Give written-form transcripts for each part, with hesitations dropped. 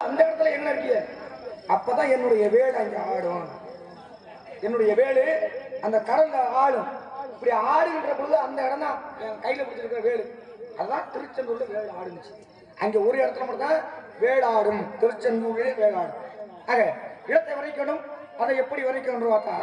அந்த இடத்துல என்ன இருக்கிய அப்பதான் என்னுடைய வேடு அங்க ஆடும். என்னுடைய வேடு அந்த கடல்ல ஆடும். இப்படி ஆடுகின்ற பொழுது அந்த இடம் தான் என் கையில பிடிச்சிருக்கிற வேடு. அதான் திருச்செந்தூர்ல வேடு ஆடுச்சு. அங்க ஒரு இடத்துல மட்டும் தான் வேடாடும். திருச்செந்தூரிலே வேடாடும். ஆக இடத்தை வரைக்கணும். அதை எப்படி வரைக்கணும் பார்த்தா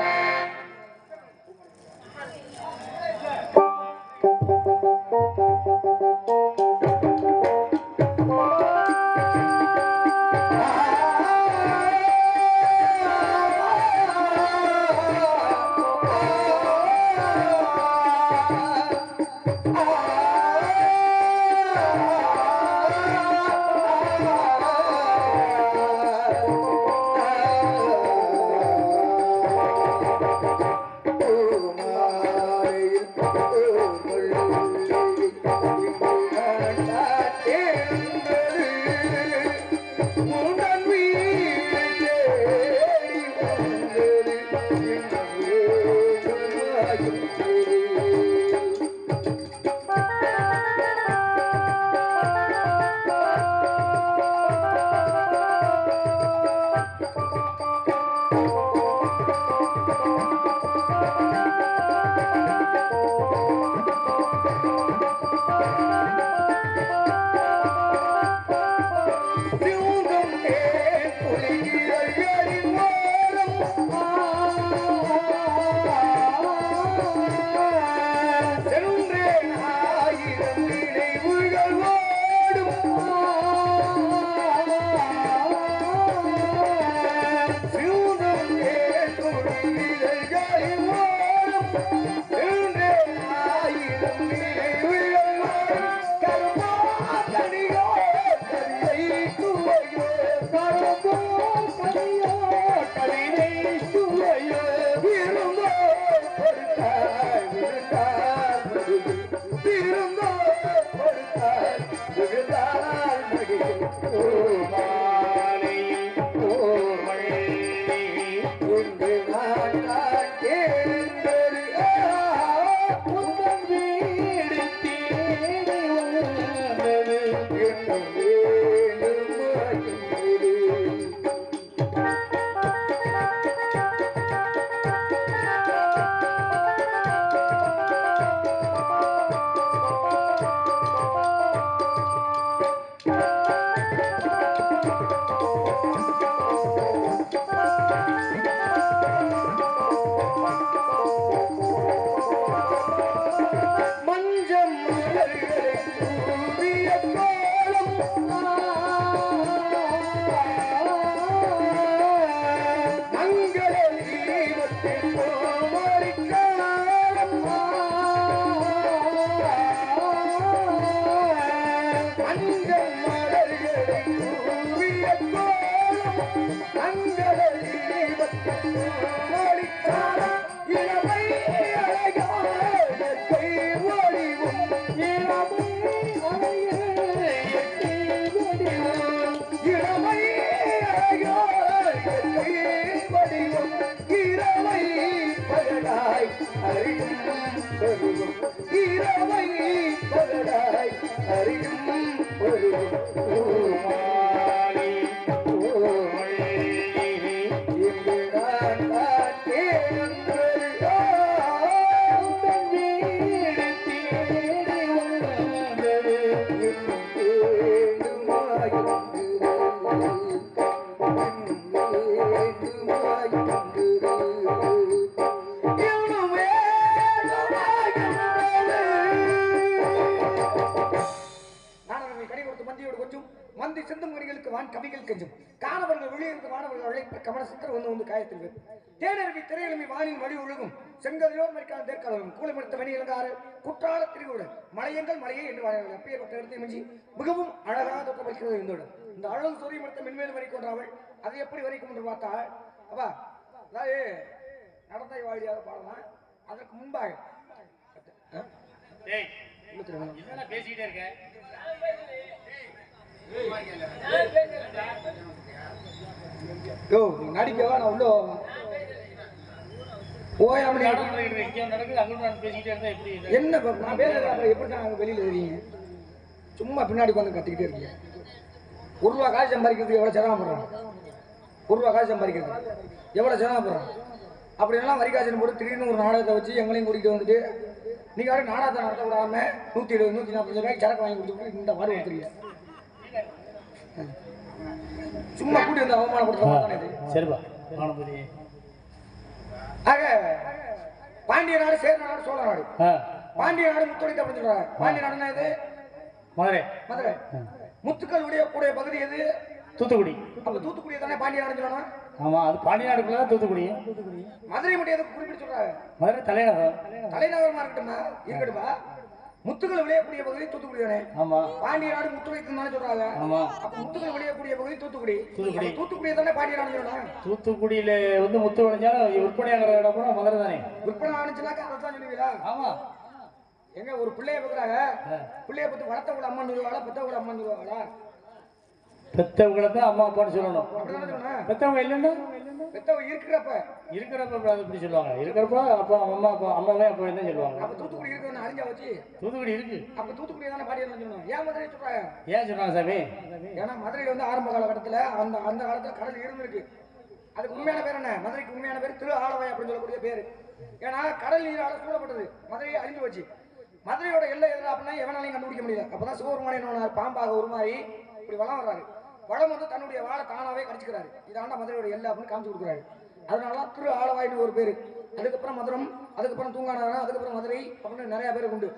கவிகள் கெஞ்சும் காணவர்கள் வெளியிருந்து மாணவர்கள் உழைப்ப கமலசித்தர் வந்து காயத்தில் தேனருவி திரையிலுமி வானின் வழி ஒழுகும் செங்கதிலோ மறிக்கான தேர்காலம் கூலிமடுத்த வணிகங்காறு குற்றால திரிவுடன் மலையங்கள் மலையை என்று வாழ்வார்கள் அப்பேற்பட்ட இடத்தை மிஞ்சி மிகவும் அழகாக தோற்றம் வைக்கிறது இருந்தோடு இந்த அழகு சொறி மடுத்த மென்மேலும் வரைக்கொன்றாவள் அதை எப்படி வரைக்கும் என்று பார்த்தாள் அப்பா அதாவது நடந்தாய் வாழியாக பாடலாம் அதற்கு முன்பாக பேசிக்கிட்டே இருக்க நடிக்கவா நான் உள்ள என்ன நான் வேலை எப்படி தான் வெளியில தெரியுங்க சும்மா பின்னாடி வந்து கத்திக்கிட்டே இருக்கீங்க ஒரு ரூபா காசு சம்பாதிக்கிறதுக்கு எவ்வளவு சிரமப்படுறோம், ஒரு ரூபா காசு சம்பாதிக்கிறது எவ்வளவு சிரமப்படுறோம். அப்படின்னா வரிகாசன் போட்டு திடீர்னு ஒரு நாடகத்தை வச்சு எங்களையும் கூட்டிட்டு வந்துட்டு நீங்க வர நாடகத்தை நடத்த விடாம 170 140 ரூபாய்க்கு சரக்கு வாங்கி கொடுத்துட்டு இந்த மாதிரி வந்துருக்கீங்க. சும்மா கூட்டி வந்து அவமானப்படுத்த. சரிப்பா. ஆக பாண்டிய நாடு, சேர நாடு, சோழ நாடு. பாண்டிய நாடு முத்தொழித்து அப்படின்னு சொல்றாங்க. பாண்டிய நாடுனா இது மதுரை. மதுரை. முத்துக்கள் உடைய கூடிய பகுதி எது? தூத்துக்குடி. அப்ப தூத்துக்குடி தானே பாண்டிய நாடு சொல்லணும். ஆமா, அது பாண்டிய நாடுக்குள்ள தூத்துக்குடி. மதுரை மட்டும் எதுக்கு குறிப்பிட்டு சொல்றாங்க? மதுரை தலைநகரம். தலைநகரமா இருக்கட்டுமா? இருக்கட்டுமா? முத்துக்கள் விளையக்கூடிய பகுதி தூத்துக்குடி தானே. ஆமா. பாண்டிய நாடு முத்துவைக்கு தானே சொல்றாங்க. ஆமா. அப்ப முத்துக்கள் விளையக்கூடிய பகுதி தூத்துக்குடி. தூத்துக்குடி. தூத்துக்குடி தானே பாண்டிய நாடு சொல்லணும். தூத்துக்குடியில வந்து முத்து விளைஞ்சாலும் விற்பனையாகிற இடம் கூட மதுரை தானே. விற்பனை ஆனிச்சுனாக்கா அதான் சொல்லுவீங்களா? ஆமா. எங்க ஒரு பிள்ளைய பக்குறாங்க, பிள்ளைய பத்தி வளர்த்தவங்கள அம்மா சொல்லுவாங்களா, பெத்தவங்கள அம்மா சொல்லுவாங்களா? பெத்தவங்களை தான் அம்மா அப்பான்னு சொல்லணும். பெத்தவங்க இல்லைன்னா பெத்தவங்க இருக்கிறப்ப அது இப்படி சொல்லுவாங்க. இருக்கிறப்ப அப்பா அம்மா அப்பா அம்மாவே அப்பா தான் சொல்லுவாங்க. அப்ப தூத்துக்குடி இருக்கிற அழிஞ்சா வச்சு தூத்துக்குடி இருக்கு. அப்ப தூத்துக்குடி தானே பாண்டியன் சொல்லணும். ஏன் மதுரை சொல்றாங்க? ஏன் சொல்றாங்க சாமி? ஏன்னா மதுரையில வந்து ஆரம்ப காலகட்டத்துல அந்த காலத்துல கடல் இருந்திருக்கு. அதுக்கு உண்மையான பேர் என்ன? மதுரைக்கு உண்மையான பேர் திரு ஆலவாய் அப்படின்னு சொல்லக்கூடிய பேரு. ஏன்னா கடல் நீரால சூழப்பட்டது, மதுரையை அழிஞ்சு வச்சு. மதுரையோட எல்லை எதிராக அப்படின்னா எவனாலையும் கண்டுபிடிக்க முடியல. அப்பதான் சிவபெருமான் என்ன பாம்பாக ஒரு மாதிரி இப்படி வளம் வர்றாரு. வளம் வந்து தன்னுடைய வாழை தானாவே கடிச்சுக்கிறாரு. இதாண்டா மதுரையோட எல்லை அப்படின்னு காமிச்சு கொடுக்குறாரு. அதனாலதான் திரு ஆலவாய்னு ஒரு பேரு. அதுக்கப்புறம் மதுரம், அதுக்கப்புறம் தூங்காநகரம், அதுக்கப்புறம் மதுரை அப்படின்னு நிறைய பேர் உண்டு.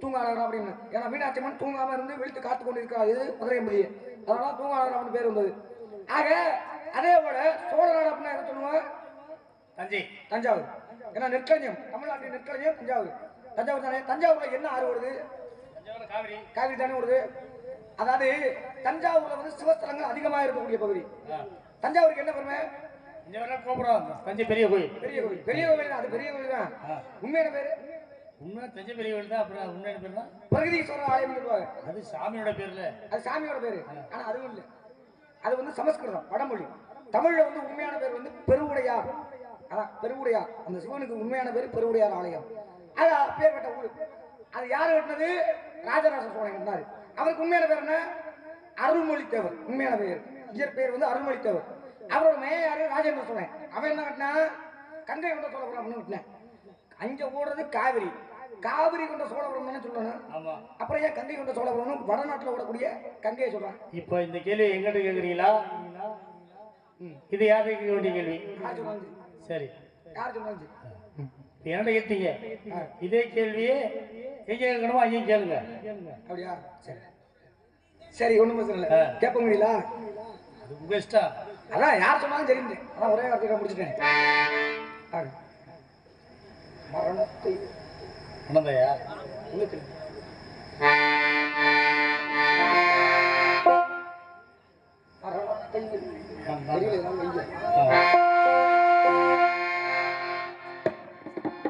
தூங்காநகரம் அப்படின்னு. ஏன்னா மீனாட்சி அம்மன் தூங்காம இருந்து விழித்து காத்து கொண்டு இருக்கிறார். இது மதுரை என்பது. அதனால தூங்காநகரம் அப்படின்னு பேர் வந்தது. ஆக அதே போல சோழ நாடு அப்படின்னா என்ன சொல்லுவாங்க? தஞ்சாவூர். ஏன்னா நெற்களஞ்சியம், தமிழ்நாட்டின் நெற்களஞ்சியம் தஞ்சாவூர். தஞ்சாவூர் தானே. தஞ்சாவூர்ல என்ன ஆறு வருது? காவிரி தானே வருது. அதாவது தஞ்சாவூர்ல வந்து சிவஸ்தலங்கள் அதிகமா இருக்கக்கூடிய பகுதி. தஞ்சாவூருக்கு என்ன பெருமை? கோபுரம், தஞ்சை பெரிய கோயில். பெரிய கோயில். பெரிய கோயில் அது பெரிய கோயில் தான். உண்மையான பேரு உண்மை தஞ்சை பெரிய கோயில் தான். அப்புறம் உண்மையான பேர் தான் பிரகதீஸ்வரர் ஆலயம் சொல்லுவாங்க. அது சாமியோட பேர்ல. அது சாமியோட பேரு. ஆனா அதுவும் இல்லை, அது வந்து சமஸ்கிருதம், வடமொழி. தமிழ்ல வந்து உண்மையான பேர் வந்து பெருவுடையார். அதான் பெருவுடையார். அந்த சிவனுக்கு உண்மையான பேர் பெருவுடையார் ஆலயம். அது பேர் பெற்ற ஊரு. அது யாரு கட்டினது? ராஜராஜ சோழன் கட்டினாரு. அவருக்கு உண்மையான பேர் என்ன? அருள்மொழித்தேவர். உண்மையான பேர் இயற்பெயர் வந்து அருள்மொழித்தேவர். அவரோட மையம் யாரு? ராஜேந்திர சோழன். அவன் என்ன கட்டினா? கங்கை கொண்ட சோழபுரம் கட்டினேன். அங்க ஓடுறது காவிரி. காவிரி கொண்ட சோழபுரம் தானே சொல்லணும். அப்புறம் ஏன் கங்கை கொண்ட சோழபுரம்? வடநாட்டுல ஓடக்கூடிய கங்கையை சொல்றான். இப்ப இந்த கேள்வி எங்கிட்ட கேக்குறீங்களா? இது யாருக்கு கேட்க வேண்டிய கேள்வி? சரி, யார் சொன்னாங்க? என்ன கேட்டீங்க? இதே கேள்வியே எங்க கேட்கணுமோ அங்கேயும் கேளுங்க. அப்படியா? சரி சரி, ஒண்ணும் பிரச்சனை இல்லை. கேட்க முடியல, அது உங்க இஷ்டம். அதான் யார் சொன்னாலும் தெரிஞ்சு. அதான் ஒரே வார்த்தையை முடிச்சுட்டேன். மரணத்தை மணந்தையா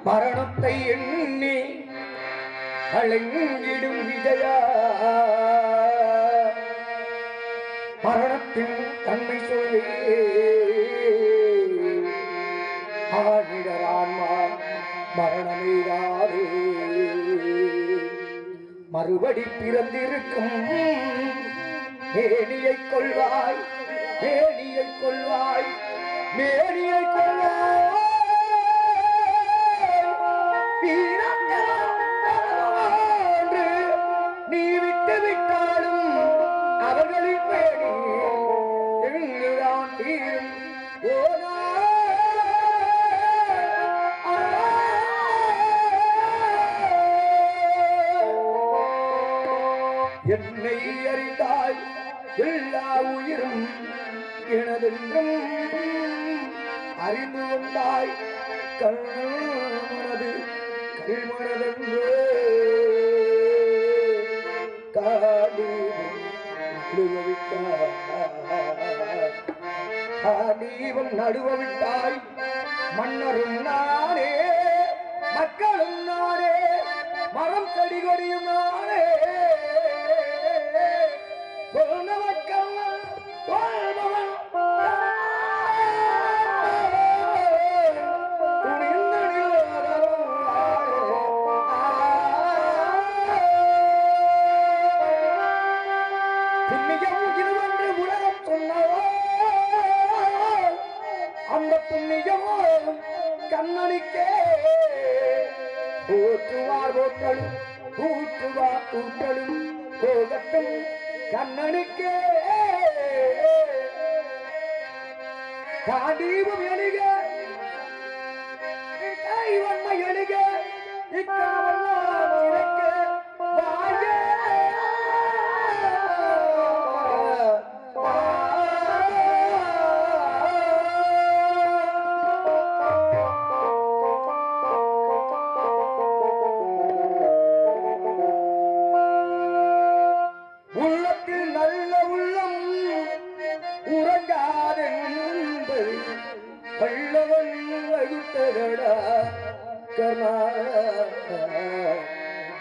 மரணத்தை எண்ணி அழங்கிடும் விஜயா, மரணத்தின் தன்மை சொல்லி ஆடிடரான்மா மரணமேதாரே, மறுபடி பிறந்திருக்கும் மேனியை கொள்வாய், மேனியை கொள்வாய், மேனியை கொள்வாய். நீ விட்டு விட்டாலும் அவர்களின் பேணி எங்குதான் தீரும். என்னை அறிந்தாய் எல்லா உயிரும் எனதென்றும் அறிந்து கொண்டாய் கண்ணது கல்மனதென்று காடீவம் நடுவவிட்டாய். மன்னரும் நானே, மக்களும் நானே, மரம் செடி கொடியும் நானே, புண்ணியம் இது ஒன்று அந்த புண்ணியம் கண்ணனுக்கே ஊற்றுவார் ஓட்டலும் ஊற்றுவார் தூட்டலும் போகட்டும் கண்ணனுக்கே காதீபம் எழுக கைவன்மை எழுக இக்காவெல்லாம் இறக்க வாழ உள்ளத்தில் நல்ல உள்ளம் உறங்காதென்பது வல்லவன் வகுத்ததடா கர்மா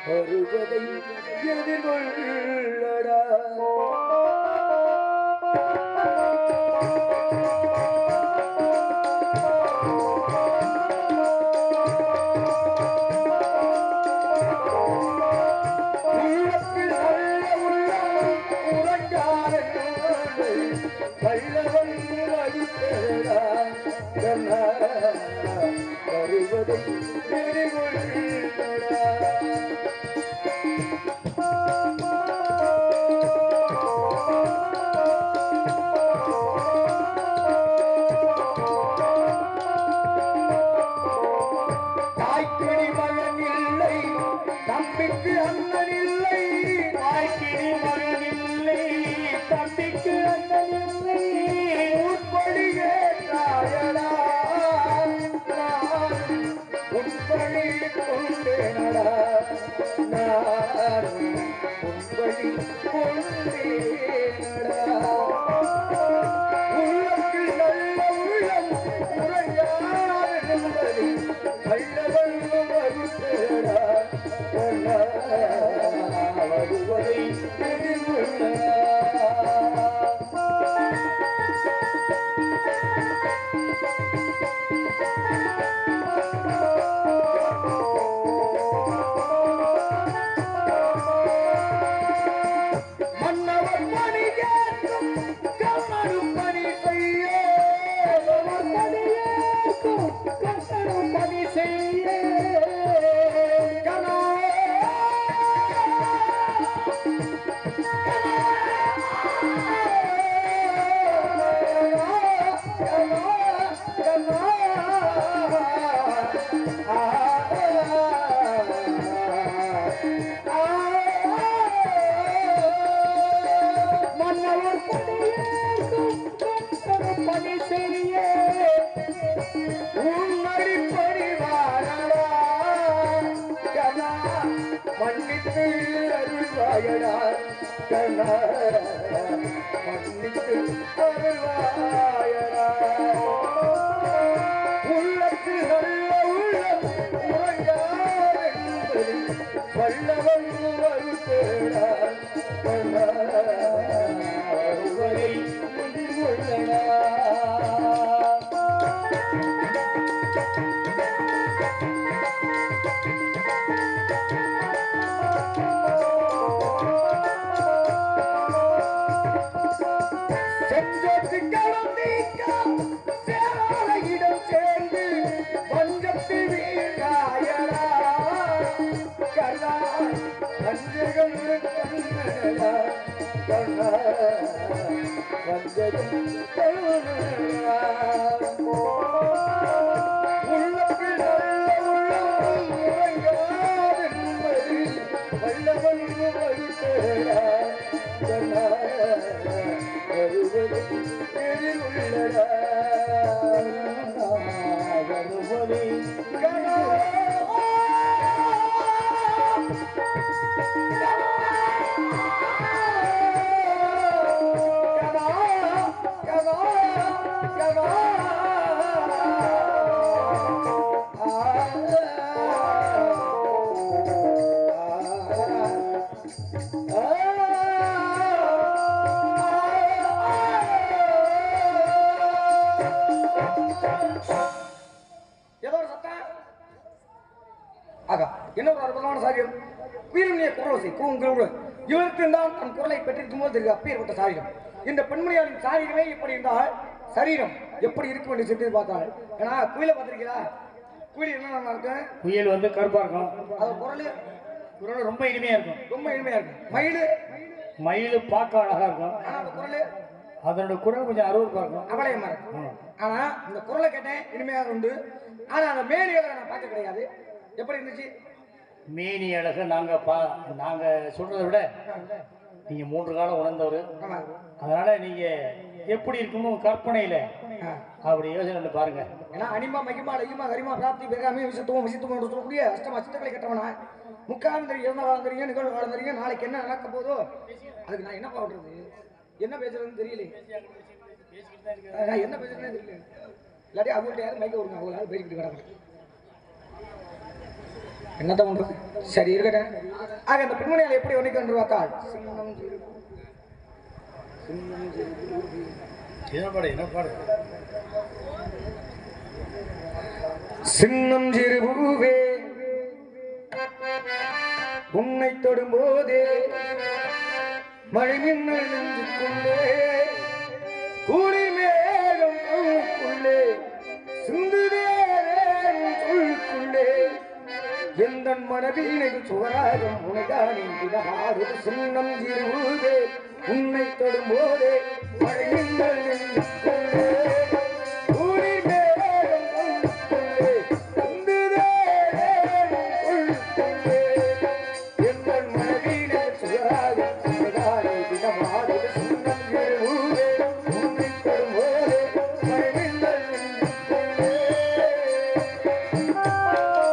வருவதை எதிர்கொள்ளடா உள்ளத்தில் நல்ல உள்ளம் உறங்காதென்பது வல்லவன் வகுத்ததடா கர்மா வருவதை எதிர்கொள்ளடா தாய்க்கிடி மகன் இல்லை தம்பிக்கு அண்ணன் இல்லை தாய்க்கிடி மகன் இல்லை தம்பிக்கு அண்ணன் இல்லை உட்படியே தாயடா உட்படி கொண்டேனடா நான் உட்படி கொண்டேனடா உள்ளத்தில் நல்ல உள்ளம் உரையார் என்பதை வல்லவன் வகுத்தேடா வருவதை எதிர்கொள்ளடா மன்னவர் பணி கேட்கும் கண்ணனும் பணி செய்ய பணி ஏற்கும் கண்ணனும் பணி செய்ய கணா மன்னவர் பணியேற்கும் கண்ணனும் பணி செய்ய உன்னடி பணிவாரடா கணா மன்னித்து அருள்வாயடா கணா மன்னித்து அருள்வாயடா உள்ளத்தில் நல்ல உள்ளம் உறங்கார் என்பது வல்லவன் வகுத்தேடா கணா வருவதை எதிர்கொள்ளடா செஞ்சோத்து களம் நீக்கம் சேராயிடம் சேர்ந்து பஞ்சத்தில் வீழ்காயடா கண்ணா வஞ்சகம் கண்ணடா கண்ணா வஞ்சகம் கண்ணடா உள்ளத்தில் நல்ல உள்ளம் உறங்காதென்பது வல்லவன் வகுத்தேடா கண்ணா வருவதை எதிர்கொள்ளடா வருவதை கணா என்ன ஒரு அற்புதமான சாரியம் உயிரினிய குரலோசை கூங்குருடு இவருக்கு தான் தன் குரலை பெற்றிருக்கும் போது அப்பேற்பட்ட சாரியம் இந்த பெண்மணியாளின் சாரீரமே இப்படி இருந்தால் சரீரம் எப்படி இருக்கும் என்று சிந்தித்து பார்த்தாள். ஏன்னா குயிலை பார்த்திருக்கீங்களா? குயில் என்ன நல்லா இருக்கு? குயில் வந்து கருப்பா இருக்கும். அது குரல் ரொம்ப இனிமையா இருக்கும். ரொம்ப இனிமையா இருக்கும். மயில் பார்க்க அழகா இருக்கும். ஆனா அந்த குரல் அதனோட குரல் கொஞ்சம் அருவருப்பா இருக்கும். அவளையமா இருக்கும். ஆனா இந்த குரலை கேட்டேன் இனிமையாக உண்டு. ஆனா அந்த மேனிகளை நான் பார்க்க கிடையாது. எப்படி இருந்துச்சு மேனி அழகு? நாங்க சொல்றதை விட நீங்க 3 காலம் உணர்ந்தவர். அதனால நீங்க எப்படி இருக்குமோ கற்பனையில அப்படி யோசனை பண்ணி பாருங்க. ஏன்னா அனிமா மகிமா லகிமா கரிமா பிராப்தி பெருகாமே விசித்துவம் விசித்துவம் என்று சொல்லக்கூடிய அஷ்டம அஷ்டங்களை கட்டவனா முக்காலம் தெரியும், இறந்த காலம் தெரியும், நிகழ்வு காலம் தெரியும், நாளைக்கு என்ன நடக்க போதோ அதுக்கு நான் என்ன பண்றது, என்ன பேசுறதுன்னு தெரியல. நான் என்ன பேசுறேன்னு தெரியல. இல்லாட்டி அவங்கள்ட்ட யாரும் மைக்க விடுங்க, அவங்களால பேசிக்கிட்டு வராங்க. என்னதான் பண்றது? சரி இருக்கட்டும். ஆக அந்த பெண்மணியால் எப்படி வர்ணிக்கின்ற வாக்காள் சின்னம் சிறு பூவே உன்னை தொடும்போதே மழை மின்னல் நெஞ்சுக்குள்ளே கூலி மேகம் உள்ளே சிந்துதே சொல்லுக்குள்ளே எந்த மனதினை சுவராகம் உனதானே தினமாறு சின்னம் சிறுவே உன்னை தொடும்போதே மழை மின்னல் நெஞ்சுக்குள்ளே கூலி மேகம் உள்ளே சிந்துதே சொல்லுக்குள்ளே எந்த மனதினை சுவராகம் உனதானே தினமாறு சின்னம் சிறுவே உன்னை தொடும்போதே மழை மின்னல் நெஞ்சுக்குள்ளே.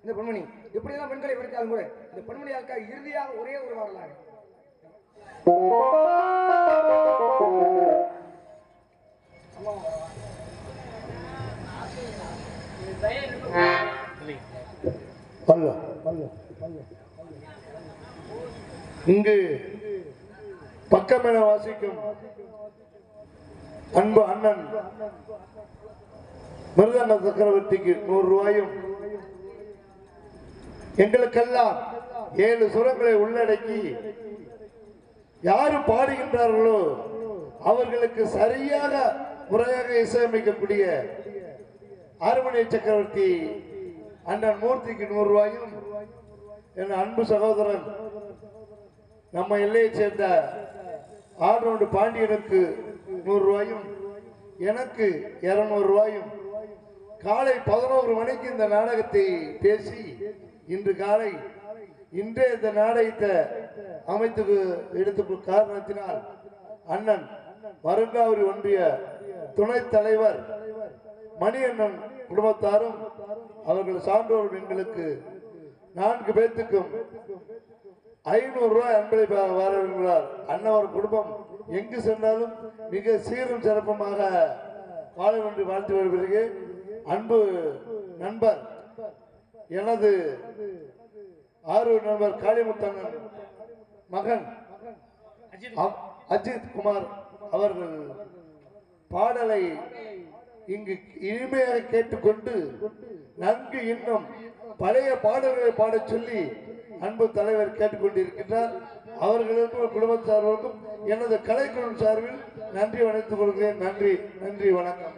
இந்த பெண்மணி எப்படிதான் பெண்களை படித்தாலும் கூட இந்த பெண்மணி ஆட்கள் இறுதியாக ஒரே ஒரு வரலாறு. இங்கு பக்கமென வாசிக்கும் அன்பு அண்ணன் மிருதண்ண சக்கரவர்த்திக்கு 100 ரூபாயும் எங்களுக்கெல்லாம் 7 சுரங்களை உள்ளடக்கி யாரு பாடுகின்றார்களோ அவர்களுக்கு சரியாக முறையாக இசையமைக்கக்கூடிய அருமனை சக்கரவர்த்தி அண்ணன் மூர்த்திக்கு 100 ரூபாயும், என் அன்பு சகோதரன் நம்ம எல்லையை சேர்ந்த ஆல்ரவுண்டு பாண்டியனுக்கு 100 ரூபாயும், எனக்கு 200 ரூபாயும் காலை 11 மணிக்கு இந்த நாடகத்தை பேசி இன்று காலை இன்றே இந்த நாடகத்தை அமைத்து எடுத்து காரணத்தினால் அண்ணன் மருங்காவூர் ஒன்றிய துணைத் தலைவர் மணியண்ணன் குடும்பத்தாரும் அவர்கள் சான்றோர் எங்களுக்கு 4 பேர்த்துக்கும் 500 ரூபாய் அன்பளை வரவிருக்கிறார். அண்ணவர் குடும்பம் எங்கு சென்றாலும் மிக சீரும் சிறப்புமாக வாழ வேண்டி வாழ்த்து வருகிறேன். அன்பு நண்பர் எனது ஆரூர் நண்பர் காளிமுத்தண்ணன் மகன் அஜித் குமார் அவர்கள் பாடலை இங்கு இனிமையாக கேட்டுக்கொண்டு நன்கு இன்னும் பழைய பாடல்களை பாடச் சொல்லி அன்பு தலைவர் கேட்டுக்கொண்டிருக்கின்றார். அவர்களுக்கும் குடும்ப சார்பிற்கும் எனது கலைக்குழு சார்பில் நன்றி வணங்கிக் கொள்கிறேன். நன்றி நன்றி வணக்கம்.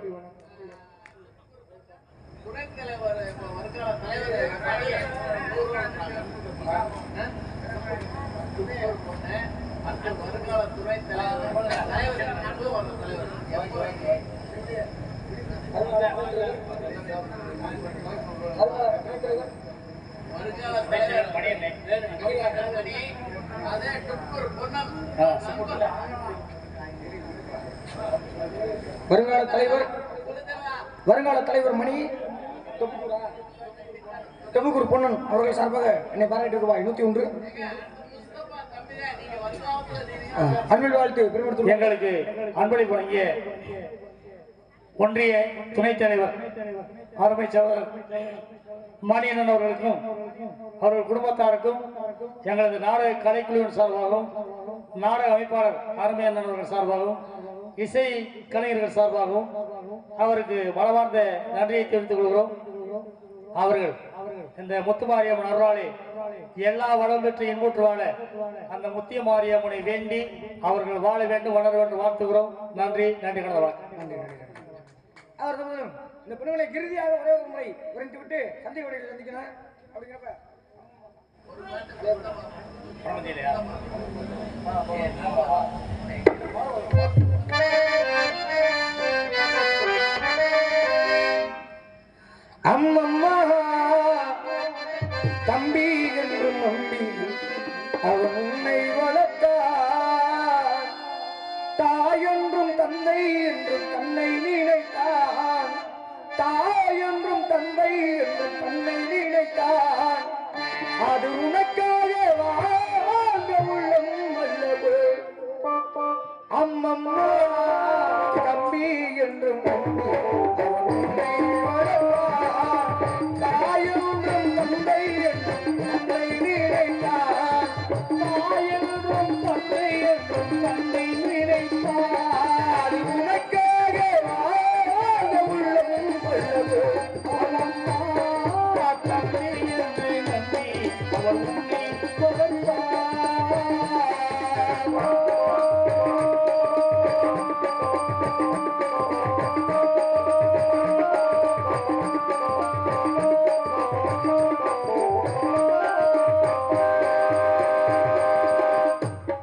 வருங்கால தலைவர் மணி தொகுக்கூர் பொன்னன் அவர்கள் சார்பாக என்னை பாராட்டி ரூபாய் 101 அன்பில் வாழ்த்து பெருமடுத்து எங்களுக்கு அன்பளிப்பு வழங்கிய ஒன்றிய துணைத் தலைவர் அருமை சகோதரர் மணியண்ணன் அவர்களுக்கும் அவர்கள் குடும்பத்தாருக்கும் எங்களது நாடக கலைக்குழுவின் சார்பாகவும் நாடக அமைப்பாளர் அருமை அண்ணன் அவர்கள் சார்பாகவும் இசை கலைஞர்கள் சார்பாகவும் அவருக்கு மனமார்ந்த நன்றியை தெரிவித்துக் கொள்கிறோம். அவர்கள் இந்த முத்துமாரியம்மன் அருளாலே எல்லா வளம் பெற்று இன்புற்று வாழ அந்த முத்திய மாரியம்மனை வேண்டி அவர்கள் வாழ வேண்டும், வளர வேண்டும் வாழ்த்துகிறோம். நன்றி நன்றி கடவுளா. நன்றி நன்றி. அவர் இந்த பெண்களை இறுதியாக ஒரே ஒரு முறை உரைத்து விட்டு சந்தை வழியில் சந்திக்கணும் அப்படிங்கிறப்ப அம்மம்மா தம்பி என்றும் நம்பி அவன் உன்னை வளர்த்தான், தாயொன்றும் தந்தை என்றும் தன்னை நினைத்தான், தாயொன்றும் தந்தை என்றும் தன்னை நினைத்தான், அது உனக்காக வாழ்ந்த உள்ளம் அல்லது அம்மம்மா தம்பி என்றும் நம்பி அவன் உன்னை வளர்த்தான், தாயொன்றும் தந்தை என்றும் தன்னை நினைத்தான், தாயொன்றும் தந்தை என்றும் தன்னை நினைத்தான், உனக்காக வாழ்ந்த உள்ளம் அல்லது அம்மம்மா தம்பி என்று நம்பி அவன் உன்னை வளர்த்தான்.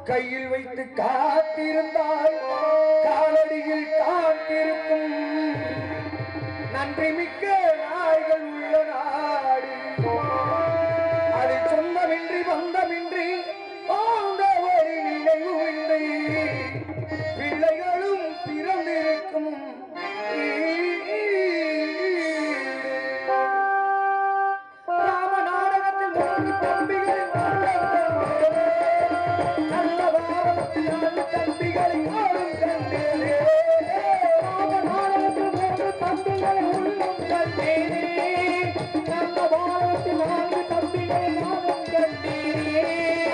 கையில் வைத்து காத்திருந்தால் காலடியில் காத்திருக்கும் நன்றி மிக்க நாய்கள் உள்ள நாடு, அது சொந்தமின்றி வந்தமின்றி வாழ்ந்தவரி நினைவுமின்றி பிள்ளைகளும் பிறந்திருக்கும் ராம நாடகத்தில் மூன்று தம்பிகள் நல்ல பாரதத்தில் 4 தம்பிகளை ஆளும் கண்டேனே, ராம நாடகத்தில் 3 தம்பிகளை உள்ளம் கண்டேனே, நல்ல பாரதத்தில் 4 தம்பிகளை நானும் கண்டேனே,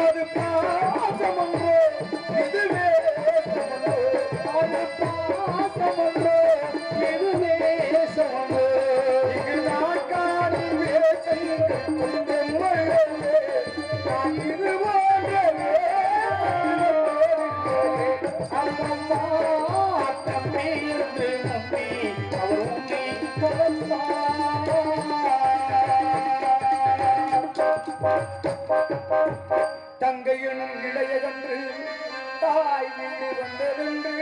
அது பாசமன்றோ இதுவே சமன்றோ, அது பாசமன்றோ இதுவே சமன்றோ, இது நான் காணும் வேசையில் கொஞ்சம் தம்பி என்று நம்பி அவர் உன்னை கொடுத்தார். தங்கையனும் இளையதன்று தாய் வீடு வந்ததென்று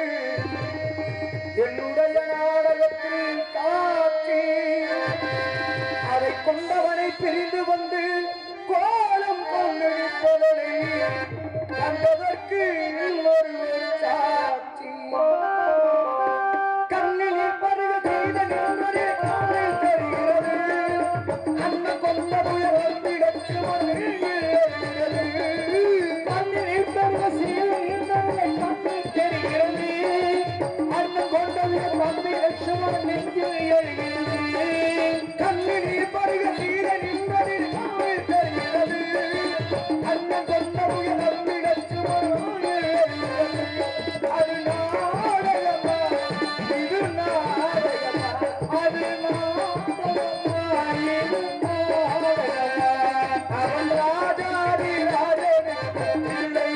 என்னுடைய நாடகத்தில் காட்சி அதை கொண்டவனை பிரிந்து வந்து கோலம் கொண்டிருப்பவனை கண்டதற்கு ஒரு சாட்சி கண்ணில் பருக செய்த நின்றதே காலில் தெரிகிறது அண்ண கொண்ட புயல் வந்திடச்சு கண்ணில் பருக செய்த நின்றதே கண்ணில் தெரிகிறது அண்ண கொண்ட புயல் வந்திடச்சு நெஞ்சில் எழுகிறது கண்ணில் பருக செய்த நின்றதே காலில் தெரிகிறது அண்ண கொண்ட புயல் வந்திடச்சு அது நாடகமா இது நாடகமா அது நாடகமா இது நாடகமா அவன் ராஜாதி ராஜனுக்கு பிள்ளை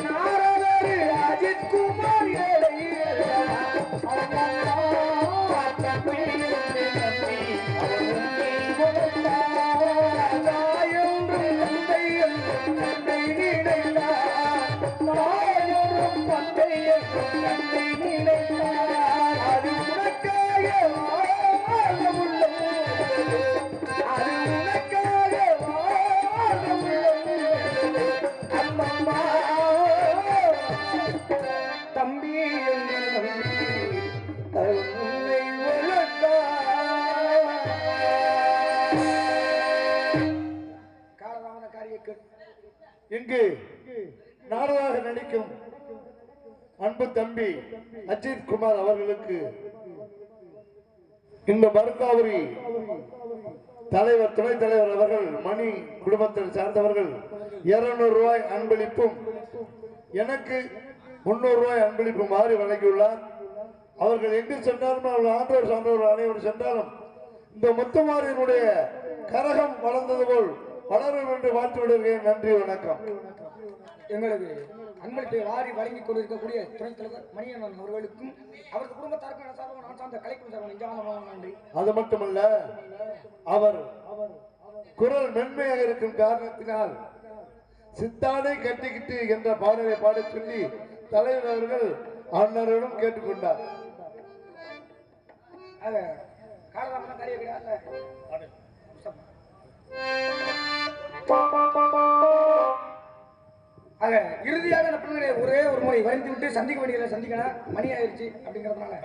நாரதரு அஜித்குமார் ஏழை தம்பி காலதாமத காரியக்கு இங்கு நாடகாக நடிக்கும் அன்பு தம்பி அஜித் குமார் அவர்களுக்கு இந்த மருங்காவூரி தலைவர் துணைத் தலைவர் அவர்கள் மணி குடும்பத்தை சார்ந்தவர்கள் 200 ரூபாய் அன்பளிப்பும் எனக்கு 300 ரூபாய் அன்பளிப்பு மாறி வழங்கியுள்ளார். அவர்கள் எங்கு சென்றாலும் அவர்கள் ஆண்டோர் சான்றோர்கள் அனைவரும் சென்றாலும் இந்த முத்துமாரியினுடைய கரகம் வளர்ந்தது போல் வளரும் என்று வாழ்த்து விடுகிறேன். நன்றி, வணக்கம். எங்களுக்கு அன்பளிப்பை வாரி வழங்கிக் கொண்டிருக்கக்கூடிய துணைத் தலைவர் மணியண்ணன் அவர்களுக்கும் அவரது குடும்பத்தாருக்கும் நான் சார்ந்த கலைக்குழு சார்ந்த நெஞ்சார்ந்த நன்றி. அது மட்டுமல்ல, அவர் குரல் மென்மையாக இருக்கும் காரணத்தினால் சித்தானை கட்டிக்கிட்டு என்ற பாடலை பாடச் சொல்லி தலைவர் அவர்கள் அண்ணரிடம் கேட்டுக்கொண்டார். காலதாமதம் காரிய கிடையாது. ஆக இறுதியாக அந்த பிள்ளைகளை ஒரே ஒரு முறை வரைந்து விட்டு சந்திக்க வேண்டியதை சந்திக்கணும். மணி ஆயிடுச்சு அப்படிங்கிறதுனால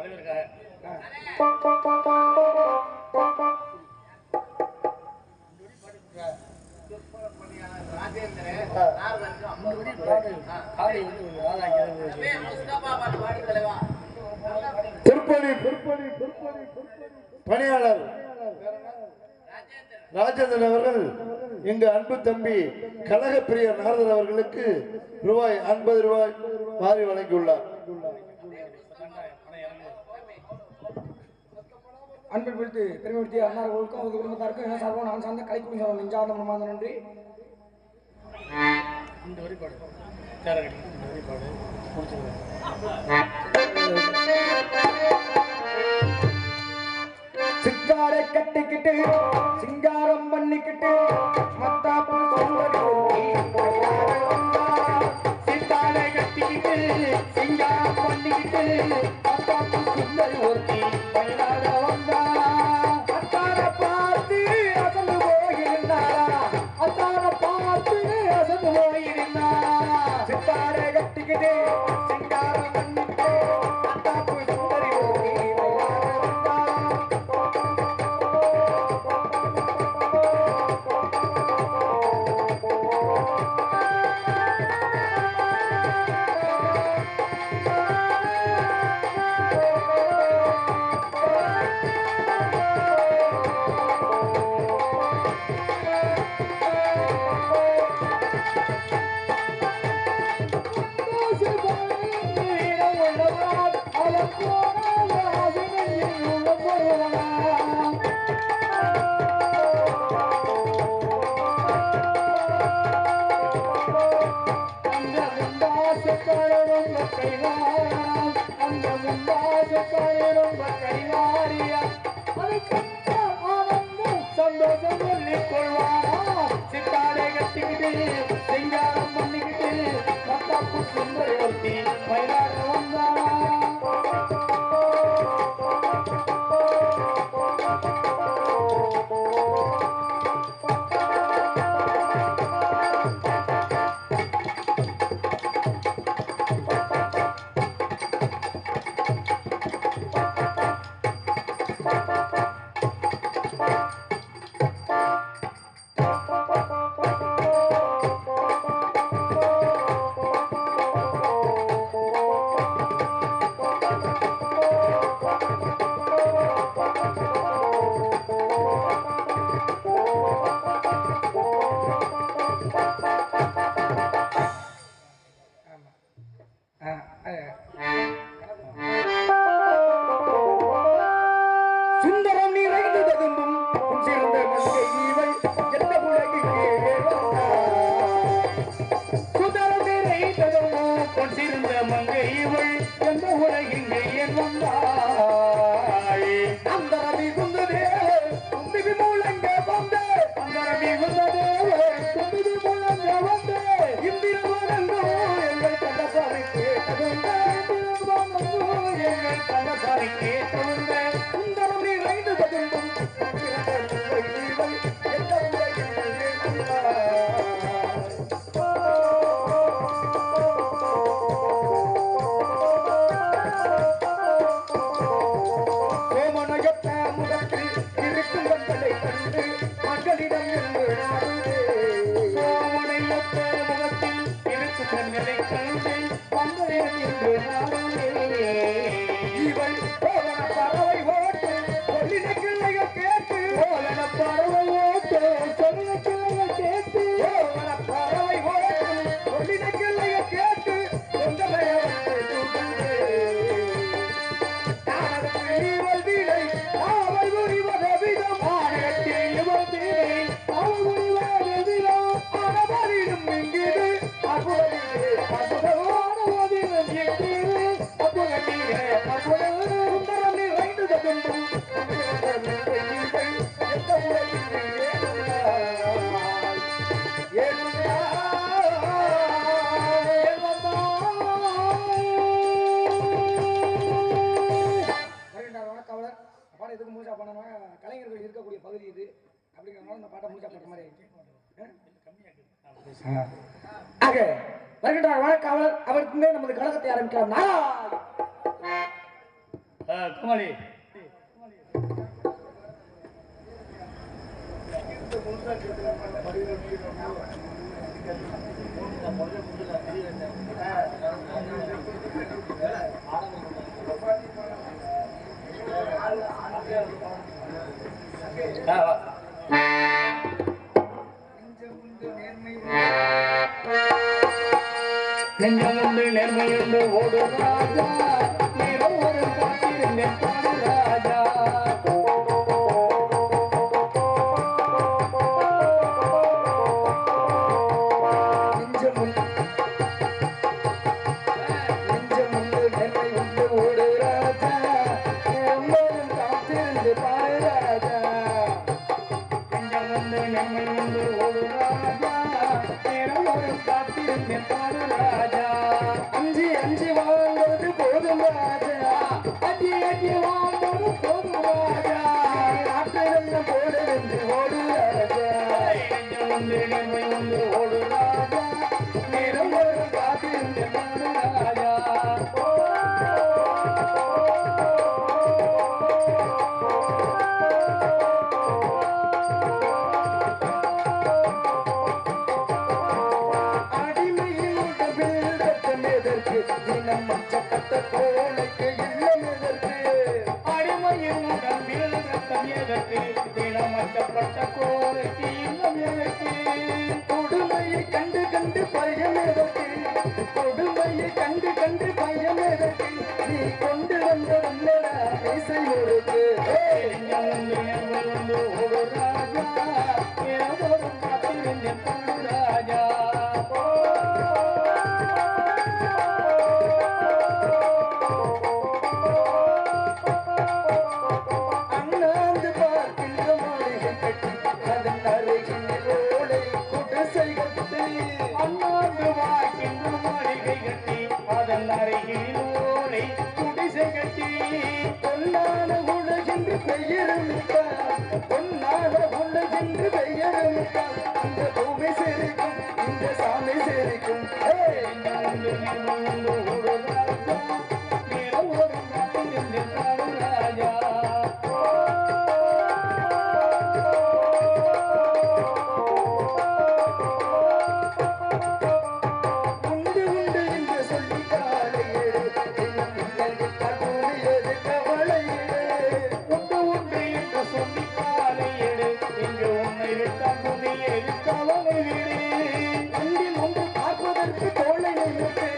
திருப்பணி பணியாளர் ராஜேந்திரன் அவர்கள் எங்க அன்பு தம்பி கனகப்பிரியர் நாரதர் அவர்களுக்கு ரூபாய் 50 ரூபாய் வாரி வழங்கியுள்ளார். அன்பில் விழுத்து பெருமைப்படுத்திய அன்னார்களுக்கும் அவரது குடும்பத்தாருக்கும் என்ன சார்போம் நான் சார்ந்த கலைக்குழு சார்ந்த நெஞ்சார்ந்த மனமார்ந்த நன்றி. இந்த வழிபாடு இந்த வழிபாடு சித்தாரை கட்டிக்கிட்டு சிங்காரம் பண்ணிக்கிட்டு மத்தாப்பு சித்தாரை கட்டிக்கிட்டு சிங்காரம் பண்ணிக்கிட்டு மத்தாப்பு சுந்தரி ஒருத்தி பயிலாக வந்தா அத்தார பார்த்து அசந்து போயிருந்தாரா அத்தார பார்த்து அசந்து போயிருந்தாரா சித்தாரை கட்டிக்கிட்டு சிங்காரம் பண்ணிக்கிட்டு மத்தாப்பு சுந்தரி ஒருத்தி பயிலாக வந்தா கைவாராம் அந்த முன்பாச காயிரும் கைவாரியா அதை கண்ட ஆனந்தம் சந்தோஷம் சொல்லிக் கொள்வாரா சித்தாடை கட்டிக்கிட்டு சிங்காரம் பண்ணிக்கிட்டு மத்தாப்பு சுந்தரி ஒருத்தி மயிலாட வந்தாரா சுந்தரம் நிறைந்து ததும்பும் சிறந்த மங்கை இவள் எந்த உலகிலே சுந்தரம் நிறைந்ததுமோ பொன் சிறந்த மங்கை இவள் எந்த உலகிங்கே வந்தாள் அந்த ரவி குந்ததே குந்திவி மூலங்க வந்தே அந்த ரவி வந்ததே குந்திவி மூலங்க வந்தே இந்திரவனங்கோ எங்கள் கண்டசாமி கேட்டதுண்டே எங்கள் கண்ணசாமி கேட்டவுண்ட சுந்தரம் நிறைந்து ததும்பும் சிறந்த மங்கை இவள் எந்த உலகிலே சோமனயத்த முகத்தில் இருக்கும் கண்களை கண்டு மக்களிடம் இருந்து சோமனையொத்த முகத்தில் இருக்கும் கண்களை கண்டு பந்தயம் என்று நாடுவே இவள் கோவண பறவை ஓட்டு சொல்லின கிள்ளைகள் கேட்டு கோலன பறவை ஓட்டு சொல்லின கிளைகள் கேட்டு கோவண பறவை ஓட்டு சொல்லின கிள்ளைகள் கேட்டு சொந்தமைய வந்து இவள் வீடை அவள் புரிவத விதம் ஆனகத்தில் இவள் தீரை அவள் உரிவாத விழா ஆனவரிடும் இங்கிது அகுடலிலே ஆனவதிலும் எட்டிரு அப்புகட்டிலே அப்புடம் சுந்தரம் நிறைந்து ததும்பும் எந்த உலகிலே பாடம் எதுக்கு மூச்சா பண்ணனா கலைஞர்கள் இருக்கக்கூடிய பகுதி இது அப்படிங்கிறனால இந்த பாட்டை மூச்சா பண்ற மாதிரி ஆக வருகின்றார் வழக்காவலர் அவருக்கு நமது கழகத்தை ஆரம்பிக்கலாம் குமாரி நெஞ்சமுண்டு நேர்மையுண்டு ஓடு ராஜா நேரம் ஒரு காத்திருந்தேன் பாடு ராஜா நெஞ்சமுண்டு நெருமை உண்டு ஓடு ராஜா எம்மோடும் காத்திருந்து பாரு ராஜா நெஞ்சமுண்டு நேர்மையுண்டு ஓடு ராஜா நேரம் ஒரு காத்திருந்தேன் பாடு ராஜா அஞ்சி அஞ்சி வாழ்ந்தது போதும் ராஜா அடி அடி வாழ்ந்தது போதும் ராஜா நாட்டிலிருந்து போடு என்று ஓடு ராஜா நெஞ்சமுண்டு நேர்மையுண்டு ஓடு ராஜா நேரம் ஒரு காத்திருந்தேன் பாடு ராஜா அடிமையில் பிள்ளத்தம் எதற்கு தினம் மச்சப்பட்ட கோழைக்கு இல்லம் எதற்கு அடிமையில் உடம்பில் ரத்தம் எதற்கு தினமற்றப்பட்ட கோரைக்கு இல்லம் எதற்கு கொடுமையை கண்டு கண்டு பயம் எதற்கு கொடுமையை கண்டு கண்டு பயம் எதற்கு நீ கொண்டு வந்த வல்லடா இசை ஒருக்கு நெஞ்சமுண்டு நேர்மையுண்டு ஓடு ராஜா நேரம் ஒரு காத்திருந்தேன் பாடு ராஜா ஓலை குடிசை கட்டி அண்ணாந்து வாய்க்கின்ற மாளிகை கட்டி அதன் அருகில் ஓலை குடிசை கட்டி பொன்னான உலகென்று பெயரமிட்டார் பொன்னான உலகென்று பெயரமிட்டார் அந்த பூமி சேரிக்கும் இந்த சாமி சேரிக்கும் உண்டு உண்டு என்று சொல்லி காலையேடு பூமி எது கவலையேடு உண்டு உண்டு என்று சொல்லி காலையேடு இங்கு உன்னை விட்டால் பூமியை கவலை வீடு அன்பில் ஒன்று பார்ப்பதற்கு தோளை நிமிர்த்து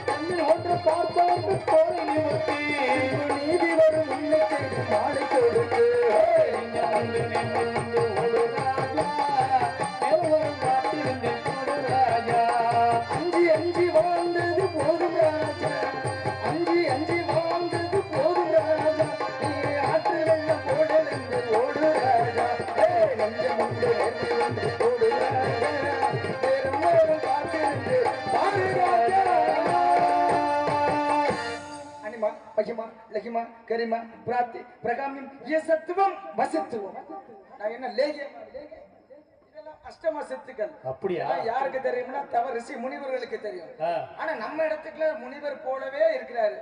கண்ணில் ஒன்று பார்ப்பதற்கு தோலை நிமிர்த்தி நீதி வரும் இன்னைக்கு மாலை கொடுத்து வந்து நின்று ஒரு ராஜா எவ்வளவு காத்திருந்த ஒரு ராஜா அஞ்சி அஞ்சி வாழ்ந்தது போதும் ராஜா அஞ்சி அஞ்சி வாழ்ந்தது போதும் ராஜா நீ ஆற்று வெள்ளம் போடல் என்று ஓடு ராஜா நஞ்சம் உண்டு என்று வந்து ஓடு ராஜா நேரம் நேரம் காத்திருந்து பாரு ராஜா அனிமா பகிமா லகிமா கரிமா பிராப்தி பிரகாமியம் யசத்துவம் வசத்துவம் நான் என்ன லேகியம் இதெல்லாம் அஷ்டமா சித்துக்கள் அப்படியா இதெல்லாம் யாருக்கு தெரியும்னா தவ ரிஷி முனிவர்களுக்கு தெரியும் ஆனா நம்ம இடத்துக்குள்ள முனிவர் போலவே இருக்கிறாரு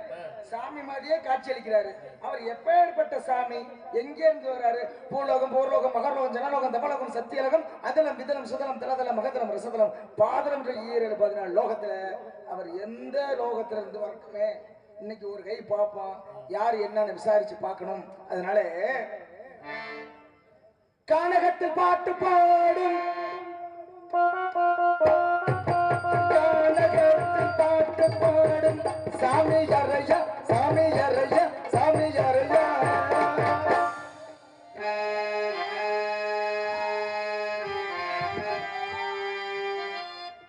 சாமி மாதிரியே காட்சி அளிக்கிறாரு அவர் எப்பேற்பட்ட சாமி எங்கே இருந்து வர்றாரு பூலோகம் போர்லோகம் மகர்லோகம் ஜனலோகம் தபலோகம் சத்தியலோகம் அதலம் விதலம் சுதலம் தலதலம் மகதலம் ரசதலம் பாதலம் 14 லோகத்துல அவர் எந்த லோகத்துல இருந்து வரக்குமே இன்னைக்கு ஒரு கை பார்ப்போம் யார் என்னன்னு விசாரிச்சு பார்க்கணும் அதனால கானகத்தில் பாட்டு பாடும் கானகத்தில் பாட்டு பாடும் சாமி அறையா சாமி அறையா சாமி அறையா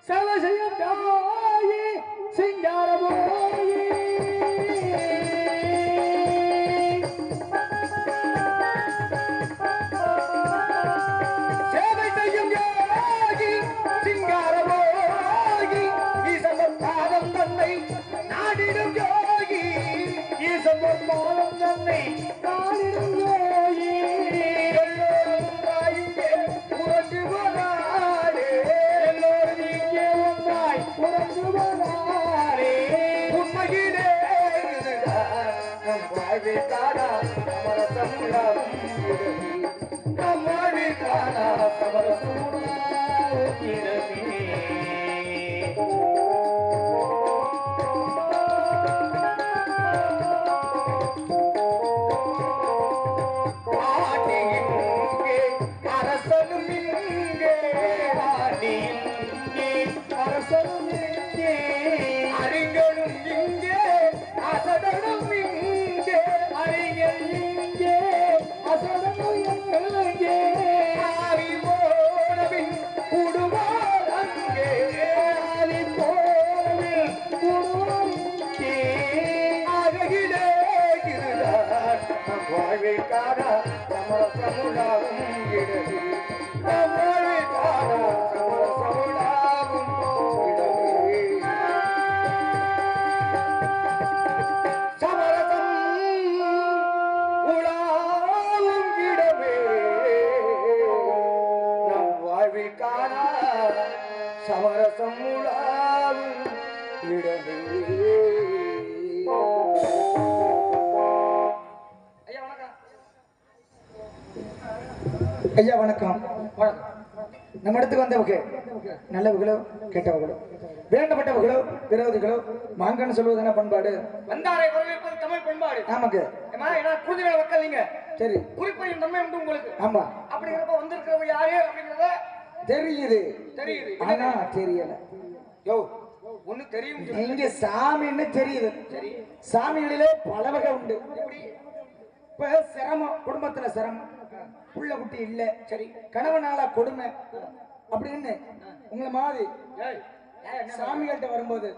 சவசயம் தாயே சிங்காரபோயே சேவை செய்யும் யோகி சிங்காரபோகி ஈசம்பர் பாதம் தன்னை நாடிடும் யோகி ஈசம்பர் பாதம் தன்னை நாடிடும் யோகி எல்லோரும் தாயிங்கே உறங்கு போனாரே எல்லோரும் இங்கே ஒன்றாய் உறங்கு போனாரே உண்மையிலே இதுதான் நம் வாழ்விற்கான அமரசம் நம் வாழ்விற்கான சமரசம் ஆண்டியிங்கே அரசனும் இங்கே இங்கே அரசனும் இங்கே அறிஞனும் இங்கே அசடனும் இங்கே அறிஞர் இங்கே அசடனும் எங்கே ஆவி போனவின் குடுவார் அங்கே ஆலி கோவில் குருவம் இங்கே அழகிலே இருந்தார் நம் வாழ்விற்கான சமரசமுடாகும் இடது நம் வாழ்விற்கான சமரசமுடாகும் இடது சமரசம் உலாவும் இடமே நம் வாழ்விற்கான சமரசம் உலாவும் இடமே ஐயா வணக்கம் நம்ம இடத்துக்கு வந்தவங்க நல்லவர்களோ கெட்டவர்களோ வேண்டப்பட்டவர்களோ விரோதிகளோ மாங்கன்னு சொல்வது என்ன பண்பாடு வந்தாரை வரவேற்பது தமிழ் பண்பாடு. ஆமாங்க குருதிகளை மக்கள் நீங்க சரி குறிப்பையும் தன்மை உண்டு உங்களுக்கு. ஆமா அப்படிங்கிறப்ப வந்திருக்கிறவங்க யாரு அப்படிங்கறத தெரியுது தெரியுது. ஆனா தெரியல யோ ஒண்ணு தெரியும். இங்க சாமின்னு தெரியுது சரி சாமிகளிலே பல வகை உண்டு எப்படி? இப்ப சிரமம் குடும்பத்துல சிரமம் புள்ள குட்டி இல்ல சரி கணவனால கொடுமை அப்படின்னு உங்களை மாதிரி ஏய் சாமிகள்கிட்ட வரும்போது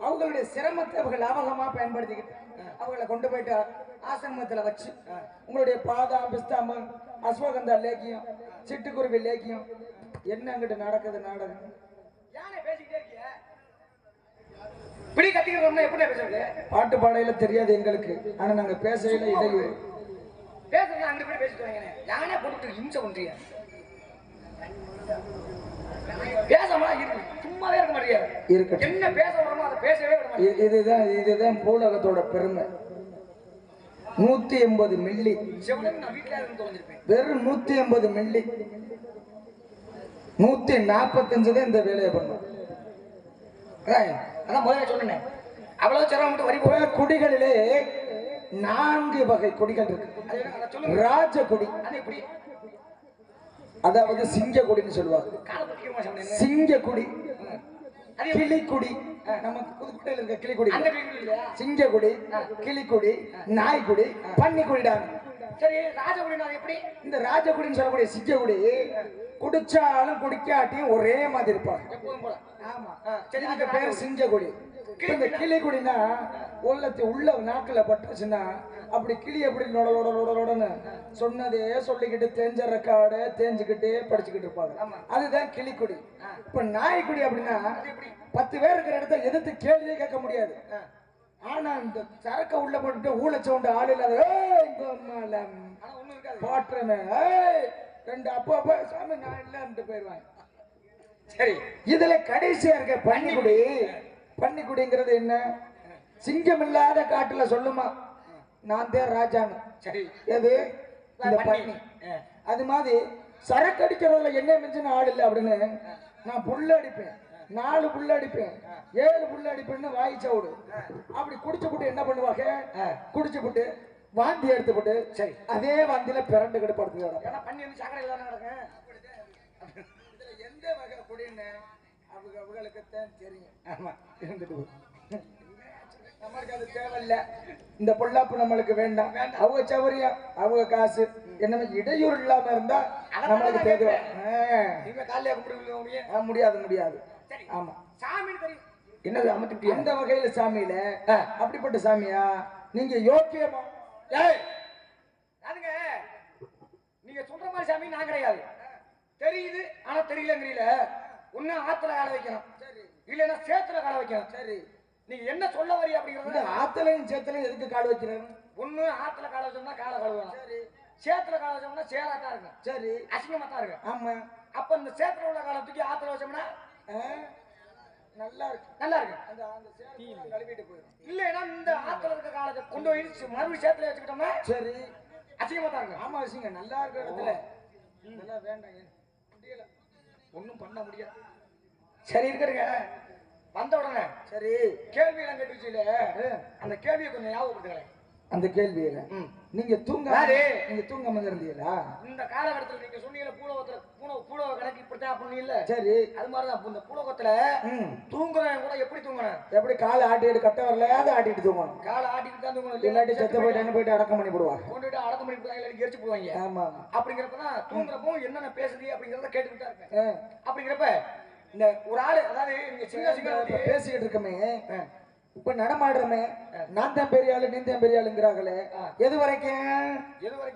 அவங்களுடைய சிரமத்தை அவர்கள் லாபகமா பயன்படுத்திக்கிட்டு அவங்களை கொண்டு போயிட்டு ஆசிரமத்துல வச்சு உங்களுடைய பாதாம் பிஸ்தாம்பம் அஸ்வகந்தா லேக்கியம் சிட்டுக்குருவி லேக்கியம் என்ன அங்கிட்டு நடக்குது நாடகம் யானை பேசிக்கிட்டே இருக்கிய இப்படி கத்திக்கிறோம்னா எப்படி பேசுறது? பாட்டு பாடையில தெரியாது எங்களுக்கு ஆனா நாங்க பேசையில இடையூறு பேசுறது அங்க போய் பேசிட்டு வாங்க. யானை போட்டு இம்சை பண்றீங்க. பேசாம இருக்கு, சும்மாவே இருக்க மாட்டேங்க. இருக்கட்டும். என்ன பேச வரமோ அதை பேசவே விட மாட்டேங்க. இதுதான் பூலகத்தோட பெருமை. 180 மில்லி செவனுக்கு நான் வீட்டுல இருந்து தொலைஞ்சிருப்பேன். வெறும் 180 மில்லி 145 தான் இந்த வேலையை பண்ணும். அதான் முதல்ல சொன்னேன், அவ்வளவு சிரமம் மட்டும் வரி போக. குடிகளிலே 4 வகை குடிகள் இருக்கு. ராஜ குடி, அது எப்படி அதாவது சிங்க குடின்னு சொல்லுவாங்க. காலப்பத்தியமா சொன்னேன். சிங்க குடி, கிளிக்குடி, நம்ம புதுக்கோட்டையில இருக்க கிளிக்குடி, அந்த வீடு இல்லையா? சிங்கக்குடி, கிளிக்குடி, நாய்க்குடி, பன்னிக்குடிடாங்க. சரி, ராஜகுடி நான் எப்படி? இந்த ராஜகுடின்னு சொல்லக்கூடிய சிங்கக்குடி குடிச்சாலும் குடிக்காட்டியும் ஒரே மாதிரி இருப்பாங்க எப்போதும் போல. ஆமா. சரி, இதுக்கு பேர் சிங்கக்குடி. இந்த கிளிக்குடினா உள்ள நாக்குல பட்டுச்சுன்னா அப்படி கிளி எப்படி லொடன்னு சொன்னதே சொல்லிக்கிட்டு தேஞ்ச ரெக்கார்டு தேஞ்சுக்கிட்டே படிச்சுக்கிட்டு இருப்பாங்க. அதுதான் கிளிக்குடி. இப்ப நாய்க்குடி அப்படின்னா 10 பேர் இருக்கிற இடத்த எதிர்த்து கேள்வியே கேட்க முடியாது. ஆனா இந்த சரக்க உள்ள போட்டு ஊழச்சவுண்டு ஆள் இல்லாத பாட்டுறமே 2 அப்பா சாமி நான் இல்லன்ட்டு போயிருவாங்க. சரி, இதுல கடைசியா இருக்க பன்னிக்குடி. பன்னிக்குடிங்கிறது என்ன? சிங்கம் இல்லாத காட்டுல சொல்லுமா நான் தான் ராஜான்னு. சரி, எது? இந்த பன்னி. அது மாதிரி சரக்கு அடிக்கிறதுல என்ன மிஞ்சின ஆள் இல்லை அப்படின்னு நான் புல்ல அடிப்பேன், 4 புல்ல அடிப்பேன், 7 புல்ல அடிப்பேன்னு வாய்ச்சவுடு. அப்படி குடிச்சு போட்டு என்ன பண்ணுவாங்க? குடிச்சு போட்டு வாந்தி எடுத்து போட்டு சரி அதே வாந்தியில பிறண்டு கிடப்படுத்து. ஏன்னா பண்ணி வந்து சாக்கடையில் தானே நடக்கும். எந்த வகை குடின்னு அவங்களுக்கு தான் தெரியும். ஆமா, இருந்துட்டு நம்மளுக்கு அது தேவையில்ல. இந்த பொல்லாப்பு நம்மளுக்கு வேண்டாம். அவங்க சௌரியம், அவங்க காசு, என்ன இடையூறு இல்லாம இருந்தா நம்மளுக்கு தேவை. காலையில கும்பிட முடியாது. ஆமா, சாமி தெரியும். என்னது அமர்த்தி அந்த வகையில சாமியில அப்படிப்பட்ட சாமியா நீங்க யோக்கியமா? அதுங்க நீங்க சொல்ற மாதிரி சாமி நான் கிடையாது. தெரியுது ஆனா தெரியலங்கிறீல. ஒண்ணு ஆத்துல கால வைக்கணும், இல்லைன்னா சேத்துல கால வைக்கணும். சரி, நீங்க என்ன சொல்ல வரி அப்படிங்கறது? ஆத்தலையும் சேத்தலையும் எதுக்கு கால் வைக்கிறேன்? ஒண்ணு ஆத்துல கால வச்சோம்னா கால கழுவணும். சரி, சேத்துல கால வச்சோம்னா சேராட்டா இருக்கும். சரி, அசிங்கமா தான் இருக்கும். ஆமா. அப்ப இந்த சேத்துல உள்ள கால தூக்கி ஆத்துல வச்சோம்னா நல்லா இருக்கு. அந்த சேத்துல கழுவிட்டு போயிடும். இல்லைன்னா இந்த ஆத்துல இருக்க காலத்தை கொண்டு போய் மறுபடியும் சேத்துல வச்சுக்கிட்டோம்னா சரி அசிங்கமா தான் இருக்கும். ஆமா, அசிங்கம். நல்லா இருக்கிற இடத்துல நல்லா வேண்டாங்க, முடியல, ஒன்னும் பண்ண முடியாது. சரி இருக்கிறீங்க வந்த உடனே சரி கேள்வி எல்லாம் கேட்டு வச்சுல அந்த கேள்வியை கொஞ்சம் ஞாபகப்படுத்துங்களேன். அந்த கேள்வியில நீங்க தூங்க இருந்தீங்களா? இந்த காலகட்டத்தில் நீங்க சொன்னீங்க பூலோக கணக்கு இப்படித்தான் பண்ணீங்கல்ல. சரி, அது மாதிரிதான் இந்த பூலோகத்துல தூங்குறவன் கூட எப்படி தூங்கணும்? எப்படி காலை ஆட்டிட்டு கட்ட வரலையாவது ஆட்டிட்டு தூங்கணும். காலை ஆட்டிட்டு தான் தூங்கணும். இல்லாட்டி செத்து போயிட்டு அடக்கம் பண்ணி போடுவாங்க. கொண்டுட்டு அடக்கம் பண்ணி போடுவாங்க, இல்லாட்டி எரிச்சு போடுவாங்க. ஆமா, அப்படிங்கிறப்பதான் தூங்குறப்போ என்னென்ன பேசுது அப்படிங்கறத கேட்டுக்கிட்டு தான் இருக்கேன். அப்படிங்கிறப்ப இந்த ஒரு ஆளு, அதாவது நீங்க சின்ன பேசிக்கிட்டு இருக்கமே, இப்ப நடமாடுறமே, நான் தான் பெரிய ஆளு நீ தான் பெரிய ஆளுங்கிறாங்களே, எது வரைக்கும்?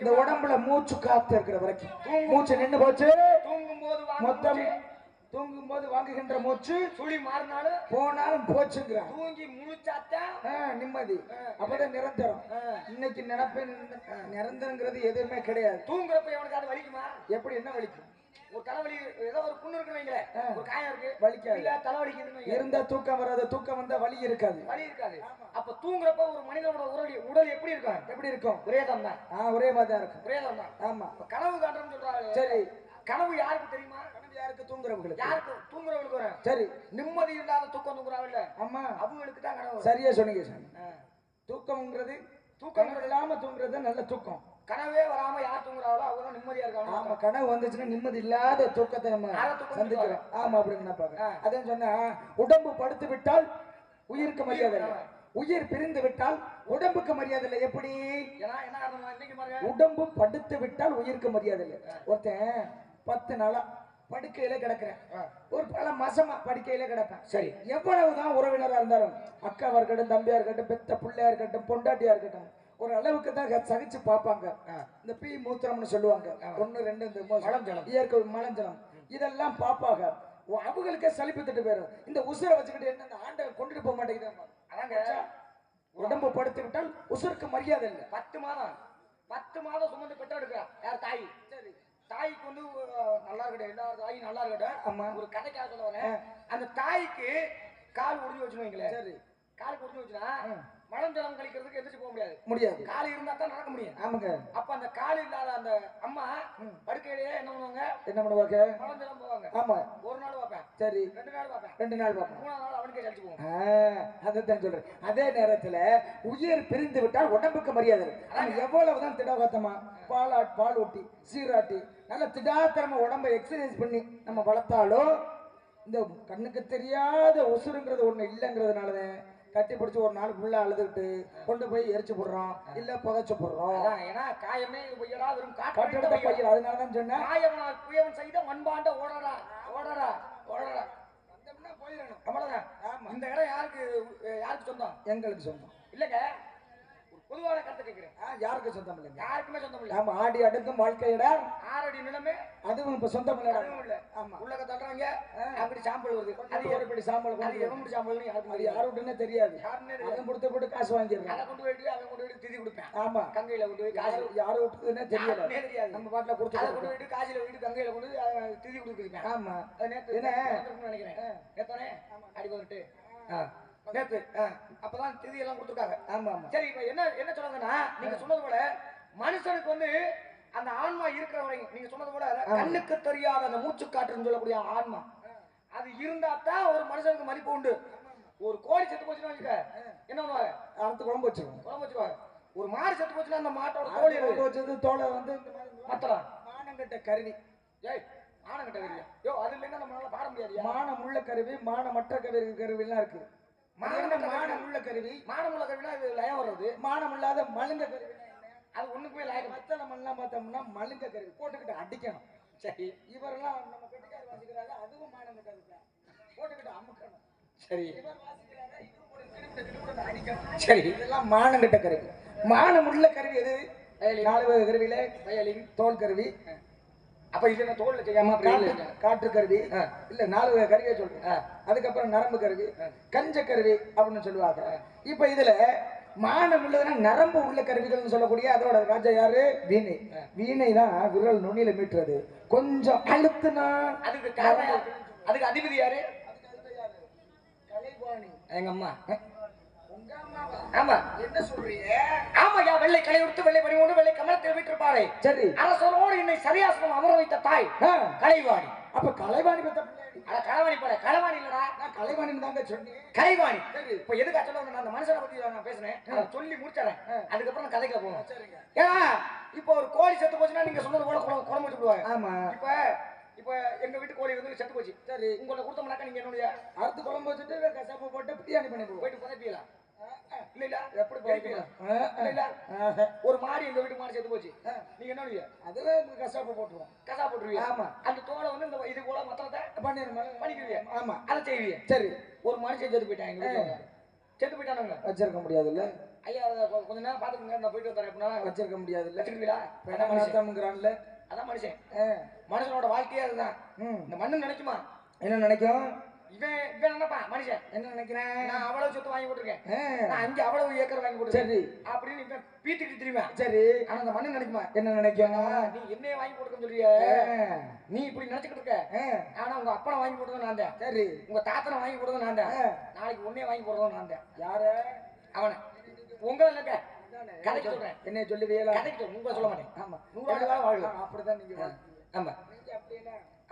இந்த உடம்புல மூச்சு காத்து இருக்கிற வரைக்கும். மூச்சு நின்று போச்சு, தூங்கும் போது வாங்குகின்ற மூச்சு சுழி மாறினாலும் போனாலும் போச்சுங்கிறான். தூங்கி முழிச்சாத்தான் நிம்மதி. அப்பதான் நிரந்தரம். இன்னைக்கு நினைப்பேன் நிரந்தரங்கிறது எதுவுமே கிடையாது. தூங்குறப்ப எவனுக்கு அது வலிக்குமா? எப்படி என்ன வலிக்கும்? ஒரு தலைவலி, ஏதோ ஒரு புண்ணு இருக்கு வைங்களேன், ஒரு காயம் இருக்கு, வலிக்காது. இல்ல தலைவலிக்குதுன்னு இருந்தா தூக்கம் வராது, தூக்கம் வந்தா வலி இருக்காது. அப்ப தூங்குறப்ப ஒரு மனிதனோட உடல் எப்படி இருக்கும்? எப்படி இருக்கும்? ஒரே தான் தான். ஒரே மாதிரி தான் இருக்கும். ஒரே தான் தான். ஆமா. கனவு காண்றோம்னு சொல்றாங்க. சரி, கனவு யாருக்கு தெரியுமா? கனவு யாருக்கு? தூங்குறவங்களுக்கு. யாருக்கு? தூங்குறவங்களுக்கு வரும். சரி, நிம்மதி இல்லாத தூக்கம் தூங்குறாங்கல்ல, ஆமா, அவங்களுக்கு தான் கனவு. சரியா சொன்னீங்க சார். தூக்கம்ங்கிறது தூக்கம் இல்லாம தூங்குறது நல்ல தூக்கம். கனவே வராம யார் தூங்குறாங்களோ அவங்க தான் நிம்மதியா இருக்காங்க. ஆமா, கனவு வந்துச்சுன்னா நிம்மதி இல்லாத தூக்கத்தை நம்ம சந்திக்கிறோம். ஆமா, அப்படின்னு நினைப்பாங்க. அதான் சொன்னா, உடம்பு படுத்து விட்டால் உயிருக்கு மரியாதை இல்லை, உயிர் பிரிந்து விட்டால் உடம்புக்கு மரியாதை இல்லை. எப்படி? உடம்பு படுத்து விட்டால் உயிருக்கு மரியாதை இல்லை. ஒருத்தன் 10 நாளா படுக்கையில கிடக்குறேன். ஒரு பல மாசமா படுக்கையில கிடப்பேன். சரி, எவ்வளவுதான் உறவினரா இருந்தாலும், அக்காவா இருக்கட்டும், தம்பியா இருக்கட்டும், பெத்த பிள்ளையா இருக்கட்டும், பொண்டாட்டியா இருக்கட்டும், ஒரு அளவுக்கு தான் சகிச்சு பார்ப்பாங்க. இந்த பீ மூத்திரம்னு சொல்லுவாங்க, 1 2 இந்த மலஞ்சலம், இயற்கை மலஞ்சலம், இதெல்லாம் பார்ப்பாங்க. அவங்களுக்கே சலிப்பு தட்டு போயிடும். இந்த உசுரை வச்சுக்கிட்டு என்ன இந்த ஆண்டை கொண்டுட்டு போக மாட்டேங்குது. அதாங்க உடம்பு படுத்து விட்டால் உசுருக்கு மரியாதை இல்லை. 10 மாதம் சுமந்து பெற்று எடுக்கிறா யார் தாய். சரி, தாய்க்கு வந்து நல்லா இருக்கட்டும், எல்லா தாயும் நல்லா இருக்கட்டும். ஆமா, ஒரு கதைக்காக சொல்ல வரேன். அந்த தாய்க்கு கால் ஒடிஞ்சு வச்சுன்னு வைங்களேன். சரி, கால் ஒடிஞ்சு வச்சுனா மலஞ்சலம் கழிக்கிறதுக்கு எந்திரிச்சு போக முடியாது. கால் இருந்தா தான் நடக்க முடியும். ஆமாங்க. அப்ப அந்த கால் இல்லாத அந்த அம்மா படுக்கையிலேயே என்ன பண்ணுவாங்க? மலஞ்சலம் போவாங்க. ஆமா, ஒரு நாள் பார்ப்பேன். சரி, 2 நாள் பார்ப்பேன். 3ஆவது நாள் அவனுக்கே கழிச்சு போவோம். அதான் சொல்றேன். அதே நேரத்துல உயிர் பிரிந்து விட்டால் உடம்புக்கு மரியாதை. எவ்வளவுதான் திடகாத்தமா பால் ஊட்டி சீராட்டி நல்ல திடாத்தரமா உடம்பை எக்ஸசைஸ் பண்ணி நம்ம வளர்த்தாலும் இந்த கண்ணுக்கு தெரியாத உசுருங்கிறது ஒண்ணு இல்லைங்கிறதுனாலதான் கட்டி பிடிச்சி ஒரு நாள் ஃபுல்லா அழுதுகிட்டு கொண்டு போய் எரிச்சு போடுறோம், இல்ல புகைச்சு போடுறோம். ஏன்னா காயமே வெறும் காட்டு பயிர். அதனாலதான் சொன்னேன், காயவனால் குயவன் செய்த மண்பாண்ட ஓடரா போயிடணும். அவ்வளவுதான். இந்த இடம் யாருக்கு சொந்தம்? எங்களுக்கு சொந்தம் இல்லைங்க. பொதுவான கருத்து கேட்கிறேன். யாருக்கு சொந்தம் இல்லை? யாருக்குமே சொந்தம் இல்லை. ஆமா, ஆடி அடுக்கும் வாழ்க்கையிட 6 அடி நிலமே அதுவும் இப்ப சொந்தம் இல்லை. ஆமா, உள்ளக தள்ளுறாங்க. அப்படி சாம்பல் வருது. அது எப்படி சாம்பல்? அது எவன் சாம்பல்னு யாருக்குன்னே தெரியாது. அதை கொடுத்து காசு வாங்கிடுறேன். அதை கொண்டு போயிட்டு திதி கொடுப்பேன். ஆமா, கங்கையில கொண்டு போய் காசு யாரு விட்டுதுன்னே தெரியாது. நம்ம பாட்டில கொடுத்து அதை கொண்டு போயிட்டு காசில போயிட்டு கங்கையில கொண்டு திதி கொடுத்துருக்கேன். ஆமா, நேற்று என்ன நினைக்கிறேன். நேத்தானே அடி வந்துட்டு நேத்து அப்பதான் திதி எல்லாம் கொடுத்துருக்காங்க. ஆமா ஆமா. சரி, இப்ப என்ன சொல்லுங்கன்னா, நீங்க சொன்னது போல மனுஷனுக்கு வந்து அந்த ஆன்மா இருக்கிற வரைக்கும், நீங்க சொன்னது போல கண்ணுக்கு தெரியாத அந்த மூச்சு காற்றுன்னு சொல்லக்கூடிய ஆன்மா அது இருந்தா தான் ஒரு மனுஷனுக்கு மதிப்பு உண்டு. ஒரு கோழி செத்து போச்சுன்னா வச்சுக்க என்ன பண்ணுவாங்க? அடுத்து குழம்பு வச்சுக்குவாங்க. ஒரு மாடு செத்து போச்சுன்னா அந்த மாட்டோட கோழி வச்சது தோலை வந்து மத்தலாம் மானங்கட்ட கருவி. ஏய், மானங்கட்ட கருவியா? யோ, அது இல்லைன்னா நம்மளால பாட முடியாது. மானமுள்ள கருவி, மானமற்ற கருவிலாம் இருக்கு. மானமுள்ள கருவி, மானமுள்ள கருவினா அது லயம் வர்றது. மானமில்லாத மழுங்க கருவி அது ஒண்ணுக்குமே லாயக்க. மத்தல மண்ணா பார்த்தோம்னா மழுங்க கருவி போட்டுக்கிட்டு அடிக்கணும். சரி, இவரெல்லாம் நம்ம கட்டிக்கார வாசிக்கிறாங்க, அதுவும் மானங்கட்ட கருவி போட்டுக்கிட்டு அமுக்கணும். சரி, இவர் வாசிக்கிறாங்க, இவரும் அடிக்கணும். சரி, இதெல்லாம் மானங்கட்ட கருவி. மானமுள்ள கருவி எது? 4 கருவியில வயலின், தோல் கருவி. அப்ப இது என்ன தோல்ல செய்யாம காற்று கருவி இல்ல, 4 கருவியை சொல்றேன். அதுக்கப்புறம் நரம்பு கருவி, கஞ்ச கருவி அப்படின்னு சொல்லுவாங்க. இப்ப இதுல மானம் உள்ளதுன்னா நரம்பு உள்ள கருவிகள்னு சொல்லக்கூடிய அதோட ராஜா யாரு? வீணை. வீணை தான் விரல் நுனியில மீட்டுறது. கொஞ்சம் அழுத்துனா அதுக்கு அதிபதி யாரு? கலைவாணி. எங்க அம்மா. ஆமா, என்ன சொல்றீங்க? ஆமாயா, வெள்ளை கலை உடுத்து வெள்ளை பணி ஒன்று வெள்ளை கமலத்தில் வீட்டிருப்பாரே. சரி, அரசரோடு என்னை சரியாசனம் அமர வைத்த தாய் கலைவாணி. அப்ப கலைவாணி பத்த கலைவாணி போல கலைவாணி இல்லடா, நான் கலைவாணின்னு தாங்க சொன்னேன். கலைவாணி. இப்ப எதுக்காக சொல்ல நான் அந்த மனுஷனை பத்தி நான் பேசுறேன், சொல்லி முடிச்சறேன். அதுக்கப்புறம் நான் கதைக்கு போவோம். ஏன்னா இப்ப ஒரு கோழி செத்து போச்சுன்னா நீங்க சொன்னது போல குழம்பு வச்சுடுவாங்க. ஆமா, இப்ப எங்க வீட்டு கோழி வந்து செத்து போச்சு. சரி, உங்களை கொடுத்தோம்னாக்கா நீங்க என்னுடைய அறுத்து குழம்பு வச்சுட்டு கசாப்பு போட்டு பிரியாணி பண்ணி போயிட்டு புதைப்பீங்களா? இல்ல, எப்படி ஒரு மாடு எங்க வீட்டு மாடு செத்து போச்சு, நீங்க என்ன அதுவே கசாப்பு போட்டுருவீங்க. ஆமா, அந்த தோலை வந்து இந்த இது போல மத்தத்தை பண்ணிக்குவீங்க. ஆமா, அதை செய்வீங்க. சரி, ஒரு மனுஷன் செத்து போயிட்டான், எங்க வீட்டுல செத்து போயிட்டானுங்க, வச்சிருக்க முடியாதுல்ல. ஐயா, கொஞ்ச நேரம் பாத்துக்கோங்க, நான் போயிட்டு வந்தேன் அப்படின்னா வச்சிருக்க முடியாதுல்ல. வச்சிருக்கீங்களா? மனுஷன். அதான் மனுஷன். மனுஷனோட வாழ்க்கையே அதுதான். இந்த மண்ணு நினைக்குமா? என்ன நினைக்கும்? இவன் என்னப்பா மனுஷன் என்ன நினைக்கிறேன், நான் அவ்வளவு சொத்து வாங்கி போட்டிருக்கேன், நான் 5 அவ்வளவு ஏக்கர் வாங்கி போட்டு. சரி, அப்படின்னு இவன் பீத்துட்டு தெரியுமா? சரி, ஆனா அந்த மண்ணு நினைக்குமா? என்ன நினைக்கும்? நீ என்னைய வாங்கி போட்டுக்கன்னு சொல்றிய, நீ இப்படி நினைச்சுக்கிட்டு இருக்க. ஆனா உங்க அப்பனை வாங்கி போட்டதும் நான் தான். சரி, உங்க தாத்தனை வாங்கி போட்டதும் நான் தான். நாளைக்கு உன்னைய வாங்கி போடுறதும் நான் தான். யாரு? அவனை. உங்களை இல்லைங்க, கதைக்கு சொல்றேன். என்னைய சொல்லி வேலை கதைக்கு சொல்ல, உங்களை சொல்ல மாட்டேன். ஆமா, 100 ஆண்டு காலம் வாழ்வு. அப்படிதான் நீங்க. ஆமா,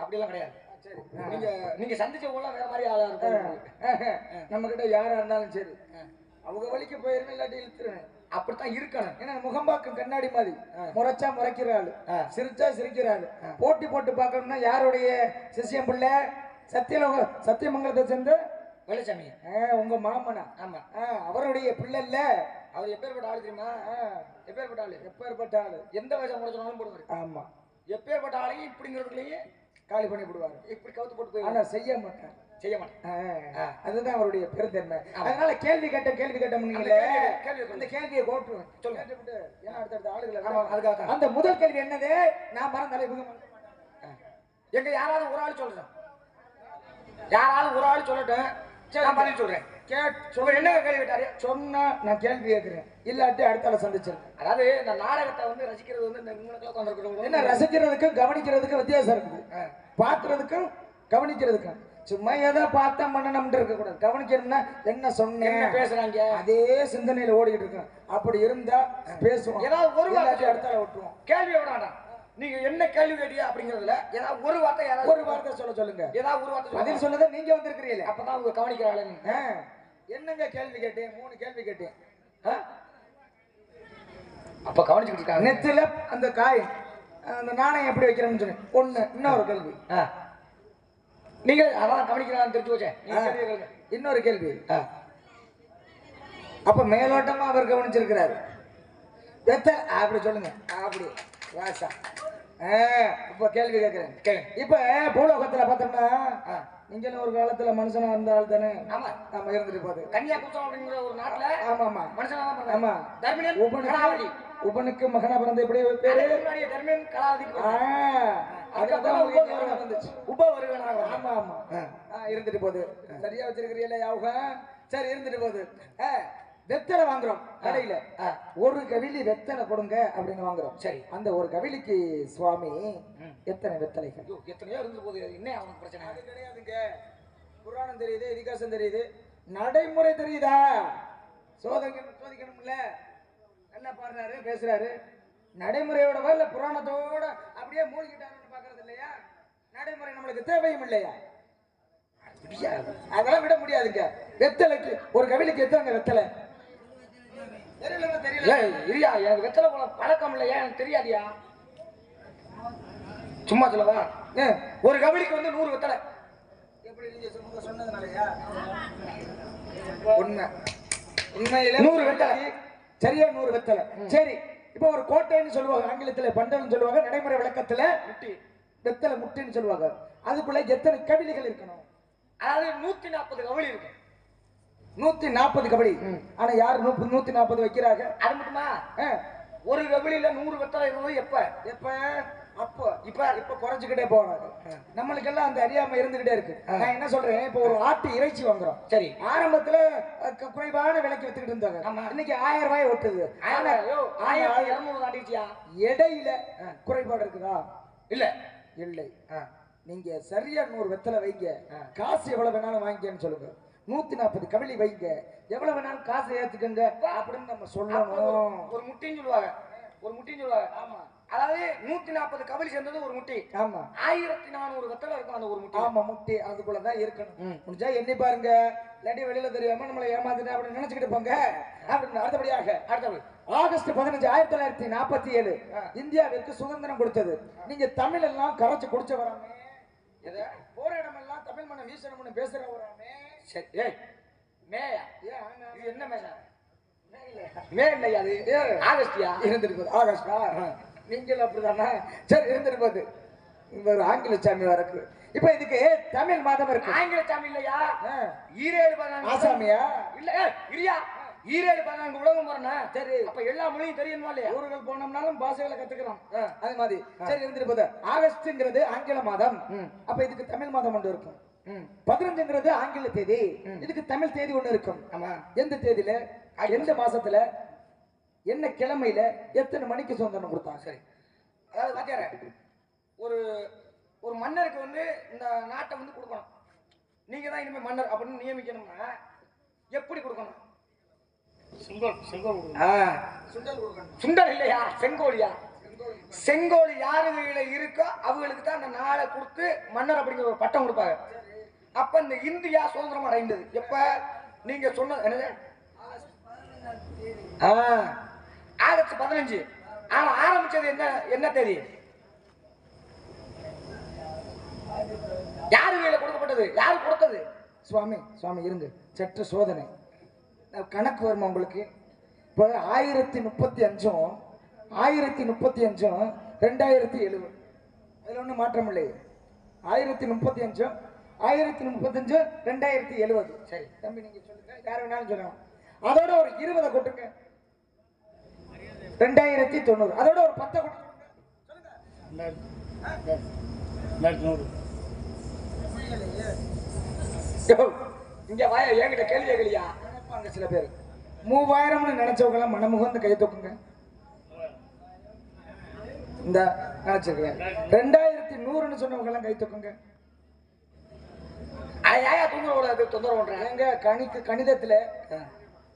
அப்படியெல்லாம் கிடையாது. நீங்க சந்திச்சவங்க வேற மாதிரி ஆளா இருக்கும். நம்ம கிட்ட யாரா இருந்தாலும் சரி, அவங்க வழிக்கு போயிருவேன், இல்லாட்டி இழுத்துருவேன். அப்படித்தான் இருக்கணும். ஏன்னா முகம்பாக்கம் கண்ணாடி மாதிரி, முறைச்சா முறைக்கிறாள், சிரிச்சா சிரிக்கிறாள். போட்டி போட்டு பார்க்கணும்னா யாருடைய சிசியம் பிள்ளை? சத்தியமங்கலத்தை சேர்ந்த வெள்ளச்சாமி, உங்க மாமனா? ஆமா, அவருடைய பிள்ளை இல்ல. அவர் எப்பேற்பட்ட ஆளு தெரியுமா? எப்பேற்பட்ட ஆளு? எப்பேற்பட்ட ஆளு? எந்த வயசை முடிச்சனாலும் போடுவாரு. ஆமா, எப்பேற்பட்ட ஆளையும் இப்படிங்கிறதுலயே காலி பண்ணி விடுவாரு. இப்படி கவுத்து போட்டு போய் ஆனா செய்ய மாட்டார். செய்ய மாட்டேன். அதுதான் அவருடைய பெருந்தன்மை. அதனால கேள்வி கேட்டோம் நீங்களே, அந்த கேள்வியை கோட்டுவேன் சொல்லிட்டு ஏன்னா அடுத்த ஆளுகளை அதுக்காக அந்த முதல் கேள்வி என்னது? நான் மறந்தாலே எங்க யாராவது ஒரு ஆள் சொல்றேன், யாராவது ஒரு ஆள் சொல்லட்டும், நான் பதில் சொல்றேன். என்ன கேள்வி கேட்டாரு சொன்னா நான் கேள்வி கேட்கிறேன், இல்லாட்டி அடுத்த ஆளை சந்திச்சிருக்கேன். அதாவது இந்த நாடகத்தை வந்து ரசிக்கிறது வந்து இந்த இவங்களுக்குள்ள உட்காந்துருக்கிறவங்க என்ன ரசிக்கிறதுக்கும் கவனிக்கிறதுக்கும் வித்தியாசம் இருக்குது. பாக்குறதுக்கும் கவனிக்கிறதுக்கும் சும்மா ஏதோ பார்த்தா பண்ணணும்னு இருக்க கூடாது. கவனிக்கணும்னா என்ன சொன்னேன், என்ன பேசுறாங்க, அதே சிந்தனையில ஓடிக்கிட்டு இருக்கோம். அப்படி இருந்தா பேசுவோம். ஏதாவது ஒரு வார்த்தை அடுத்த விட்டுருவோம். கேள்வி விடாடா, நீங்க என்ன கேள்வி கேட்டியா அப்படிங்கறதுல ஏதாவது ஒரு வார்த்தை, ஏதாவது ஒரு வார்த்தை சொல்லுங்க. ஏதாவது ஒரு வார்த்தை பதில் சொல்லத நீங்க வந்திருக்கிறீங்களே, அப்பதான் அவங்க கவனிக்கிறாங்க. என்னங்க கேள்வி கேட்டேன்? 3 கேள்வி கேட்டேன். அப்ப கவனிச்சுக்கிட்டு இருக்காங்க. நெத்தில அந்த காய் அந்த நாணயம் எப்படி வைக்கிறேன்னு சொன்னேன். ஒண்ணு. இன்னொரு கேள்வி, நீங்க அதான் கவனிக்கிறான்னு தெரிஞ்சு வச்சேன். இன்னொரு கேள்வி, அப்ப மேலோட்டமா அவர் கவனிச்சிருக்கிறாரு. அப்படி சொல்லுங்க. அப்படி வாசா. இப்ப கேள்வி கேட்கிறேன். இப்ப பூலோகத்துல பார்த்தோம்னா நீங்களும் ஒரு காலத்துல மனுஷனா இருந்த ஆள் தானே? ஆமா ஆமா, இருந்துட்டு போகுது. கன்னியாகுமரி அப்படிங்கிற ஒரு நாட்டுல ஆமா ஆமா மனுஷனா தான். ஆமா, உபனுக்கு மகனா பிறந்த எப்படி பேரு? தர்மன் கலாவதி. அதுக்கப்புறம் உபவருகனாக. ஆமா ஆமா, இருந்துட்டு போகுது. சரியா வச்சிருக்கிறீங்களா யோகம்? சரி, இருந்துட்டு போகுது. வெத்தலை வாங்குறோம் கடையில. ஒரு கவிலி வெத்தலை கொடுங்க அப்படின்னு வாங்குறோம். சரி, அந்த ஒரு கவிலிக்கு சுவாமி எத்தனை வெத்தலைகள்? எத்தனையோ இருந்து போகுது. என்ன அவனுக்கு பிரச்சனை? அது கிடையாதுங்க. புராணம் தெரியுது, இதிகாசம் தெரியுது, நடைமுறை தெரியுதா? சோதிக்கணும்ல. நல்லா பாடுறாரு, பேசுறாரு. நடைமுறையோட இல்ல புராணத்தோட அப்படியே மூழ்கிட்டாருன்னு பாக்குறது இல்லையா? நடைமுறை நம்மளுக்கு தேவையும் இல்லையா? அதெல்லாம் விட முடியாதுங்க. வெத்தலைக்கு ஒரு கவிலிக்கு எத்தனை வெத்தலை? தெரியல. எனக்கு வெத்தலை போல பழக்கம் இல்லையா? எனக்கு தெரியாதியா? சும்மா சொல்லவா? ஒரு கவிலிக்கு வந்து 100 வெத்தலை. எப்படி நீங்க சொன்னதுனாலயா? உண்மையில 100 வெத்தலை. சரியா 100 வெத்தலை. சரி, இப்ப ஒரு கோட்டைன்னு சொல்லுவாங்க, ஆங்கிலத்துல பண்டல்னு சொல்லுவாங்க, நடைமுறை விளக்கத்துல முட்டி வெத்தலை முட்டின்னு சொல்லுவாங்க. அதுக்குள்ள எத்தனை கவிலிகள் இருக்கணும்? அதாவது 140 கவிலி இருக்கு. 140 கபடி. ஆனா யாரு 140 வைக்கிறாங்க? அது மட்டுமா? ஒரு கபிலில 100 வெத்தலை இருந்தது எப்ப? அப்போ இப்ப குறைஞ்சுக்கிட்டே போறாங்க. நம்மளுக்கு எல்லாம் அந்த அறியாம இருந்துகிட்டே இருக்கு. நான் என்ன சொல்றேன், இப்ப ஒரு ஆட்டு இறைச்சி வாங்குறோம். சரி, ஆரம்பத்துல குறைவான விலைக்கு வித்துக்கிட்டு இருந்தாங்க. இன்னைக்கு 1000 ரூபாய் ஒட்டுது. 1200 தாண்டிச்சியா? இடையில குறைபாடு இருக்குதா? இல்ல இல்லை. நீங்க சரியா 100 வெத்தலை வைங்க, காசு எவ்வளவு வேணாலும் வாங்கிக்கன்னு சொல்லுங்க. 140 கவிலி வைங்க, எவ்வளவு வேணாலும் காசை ஏத்துக்கங்க அப்படின்னு நம்ம சொல்லணும். ஒரு முட்டின்னு சொல்லுவாங்க, ஒரு முட்டின்னு சொல்லுவாங்க. ஆமா, அதாவது 140 கவிலி சேர்ந்தது ஒரு முட்டி. ஆமா, 1400 வெத்தலை இருக்கும் அந்த ஒரு முட்டி. ஆமா, முட்டி அதுக்குள்ளதான் இருக்கணும். முடிஞ்சா எண்ணி பாருங்க, இல்லாட்டி வெளியில தெரியாம நம்மளை ஏமாத்திட்டேன் அப்படின்னு நினைச்சுக்கிட்டு போங்க. அப்படின்னு அடுத்தபடி ஆகஸ்ட் 15 1947 இந்தியாவிற்கு சுதந்திரம் கொடுத்தது. நீங்க தமிழ் எல்லாம் கரைச்சு குடிச்ச வராமே, போற இடமெல்லாம் தமிழ் மண்ணை வீசணும்னு பேசுற வராமே. சரி, மேயா? இது என்ன மேயா? மே இல்லையா? அது ஆகஸ்டியா? இருந்துட்டு போகுது. ஆகஸ்டா? நீங்களும் அப்படிதானா? சரி, இருந்துட்டு போகுது. ஒரு ஆங்கில சாமி வரக்கு. இப்ப இதுக்கு தமிழ் மாதம் இருக்கு. ஆங்கில சாமி இல்லையா? ஈரேழு 14 ஆசாமியா? இல்ல, இரியா ஈரேழு 14 உலகம் போறனா. சரி, அப்ப எல்லா மொழியும் தெரியுமா இல்லையா? ஊர்கள் போனோம்னாலும் பாஷைகளை கத்துக்கிறோம். அது மாதிரி. சரி, இருந்துட்டு போகுது. ஆகஸ்ட்ங்கிறது ஆங்கில மாதம். அப்ப இதுக்கு தமிழ் மாதம் ஒன்று இருக்கும். 15ங்கிறது ஆங்கில தேதி, இதுக்கு தமிழ் தேதி ஒண்ணு இருக்கும். ஆமா, எந்த தேதியில, எந்த மாசத்துல, என்ன கிழமையில, எத்தனை மணிக்கு சுதந்திரம் கொடுத்தாங்க? சரி, அதாவது பாத்தியார ஒரு மன்னருக்கு வந்து இந்த நாட்டை வந்து கொடுக்கணும். நீங்க தான் இனிமே மன்னர் அப்படின்னு நியமிக்கணும்னா எப்படி கொடுக்கணும்? சுண்டல் இல்லையா? செங்கோலியா? செங்கோலி யாரு கையில இருக்கோ அவங்களுக்கு தான் அந்த நாளை கொடுத்து மன்னர் அப்படிங்கிற ஒரு பட்டம் கொடுப்பாங்க. அப்ப இந்த இந்தியா சுதந்திரம் அடைந்தது எப்ப? நீங்க சொன்னது என்னது? ஆகஸ்ட் 15. ஆனா ஆரம்பிச்சது என்ன தேதி? யாரு கையில கொடுக்கப்பட்டது? யாரு கொடுத்தது? சுவாமி இருங்க, சற்று சோதனை கணக்கு வருமா உங்களுக்கு? இப்போ 1035 2070 அதுல ஒன்றும் மாற்றம் இல்லை. 1035 1035 2070. சரி தம்பி நீங்க சொல்லுங்க, யார் வேணாலும் சொல்லலாம். அதோட ஒரு 20 கொட்டுங்க. 2090. அதோட ஒரு 10 கொட்டுங்க. இங்க வாயா, என்கிட்ட கேள்வி கேட்கலையா? நினைப்பாங்க சில பேர். 3000 நினைச்சவங்க எல்லாம் மனமுகந்து கை தூக்குங்க. இந்த நினைச்சிருக்கேன். 2100 சொன்னவங்க எல்லாம் கை தூக்குங்க. ஐயா தொந்தரவு பண்றேன். எங்க கணிதத்துல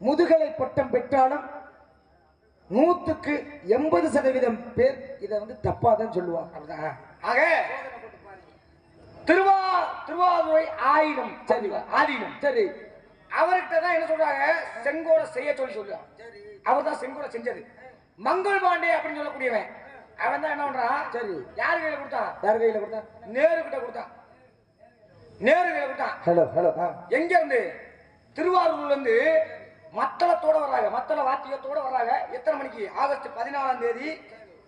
முதுகலை பட்டம் பெற்றாலும் 100க்கு 80% பேர் இதை வந்து தப்பா தான் சொல்லுவாங்க. அப்படிதான். ஆக திருவாரூரை ஆயினம். சரி ஆதீனம். சரி அவர்கிட்ட தான் என்ன சொல்றாங்க, செங்கோட செய்ய சொல்லுவாங்க. அவர் தான் செங்கோட செஞ்சது. மங்கள் பாண்டே அப்படின்னு சொல்லக்கூடியவன் அவன் தான் என்ன பண்றான். சரி யார் கையில கொடுத்தான்? யார் கையில கொடுத்தான்? நேரு கிட்ட கொடுத்தான். நேரு கையில கொடுத்தான். Hello hello. எங்க இருந்து? திருவாரூர்ல இருந்து மத்தளத்தோட வர்றாங்க. மத்தள வாத்தியத்தோட வர்றாங்க. எத்தனை மணிக்கு? ஆகஸ்ட் 14ஆம் தேதி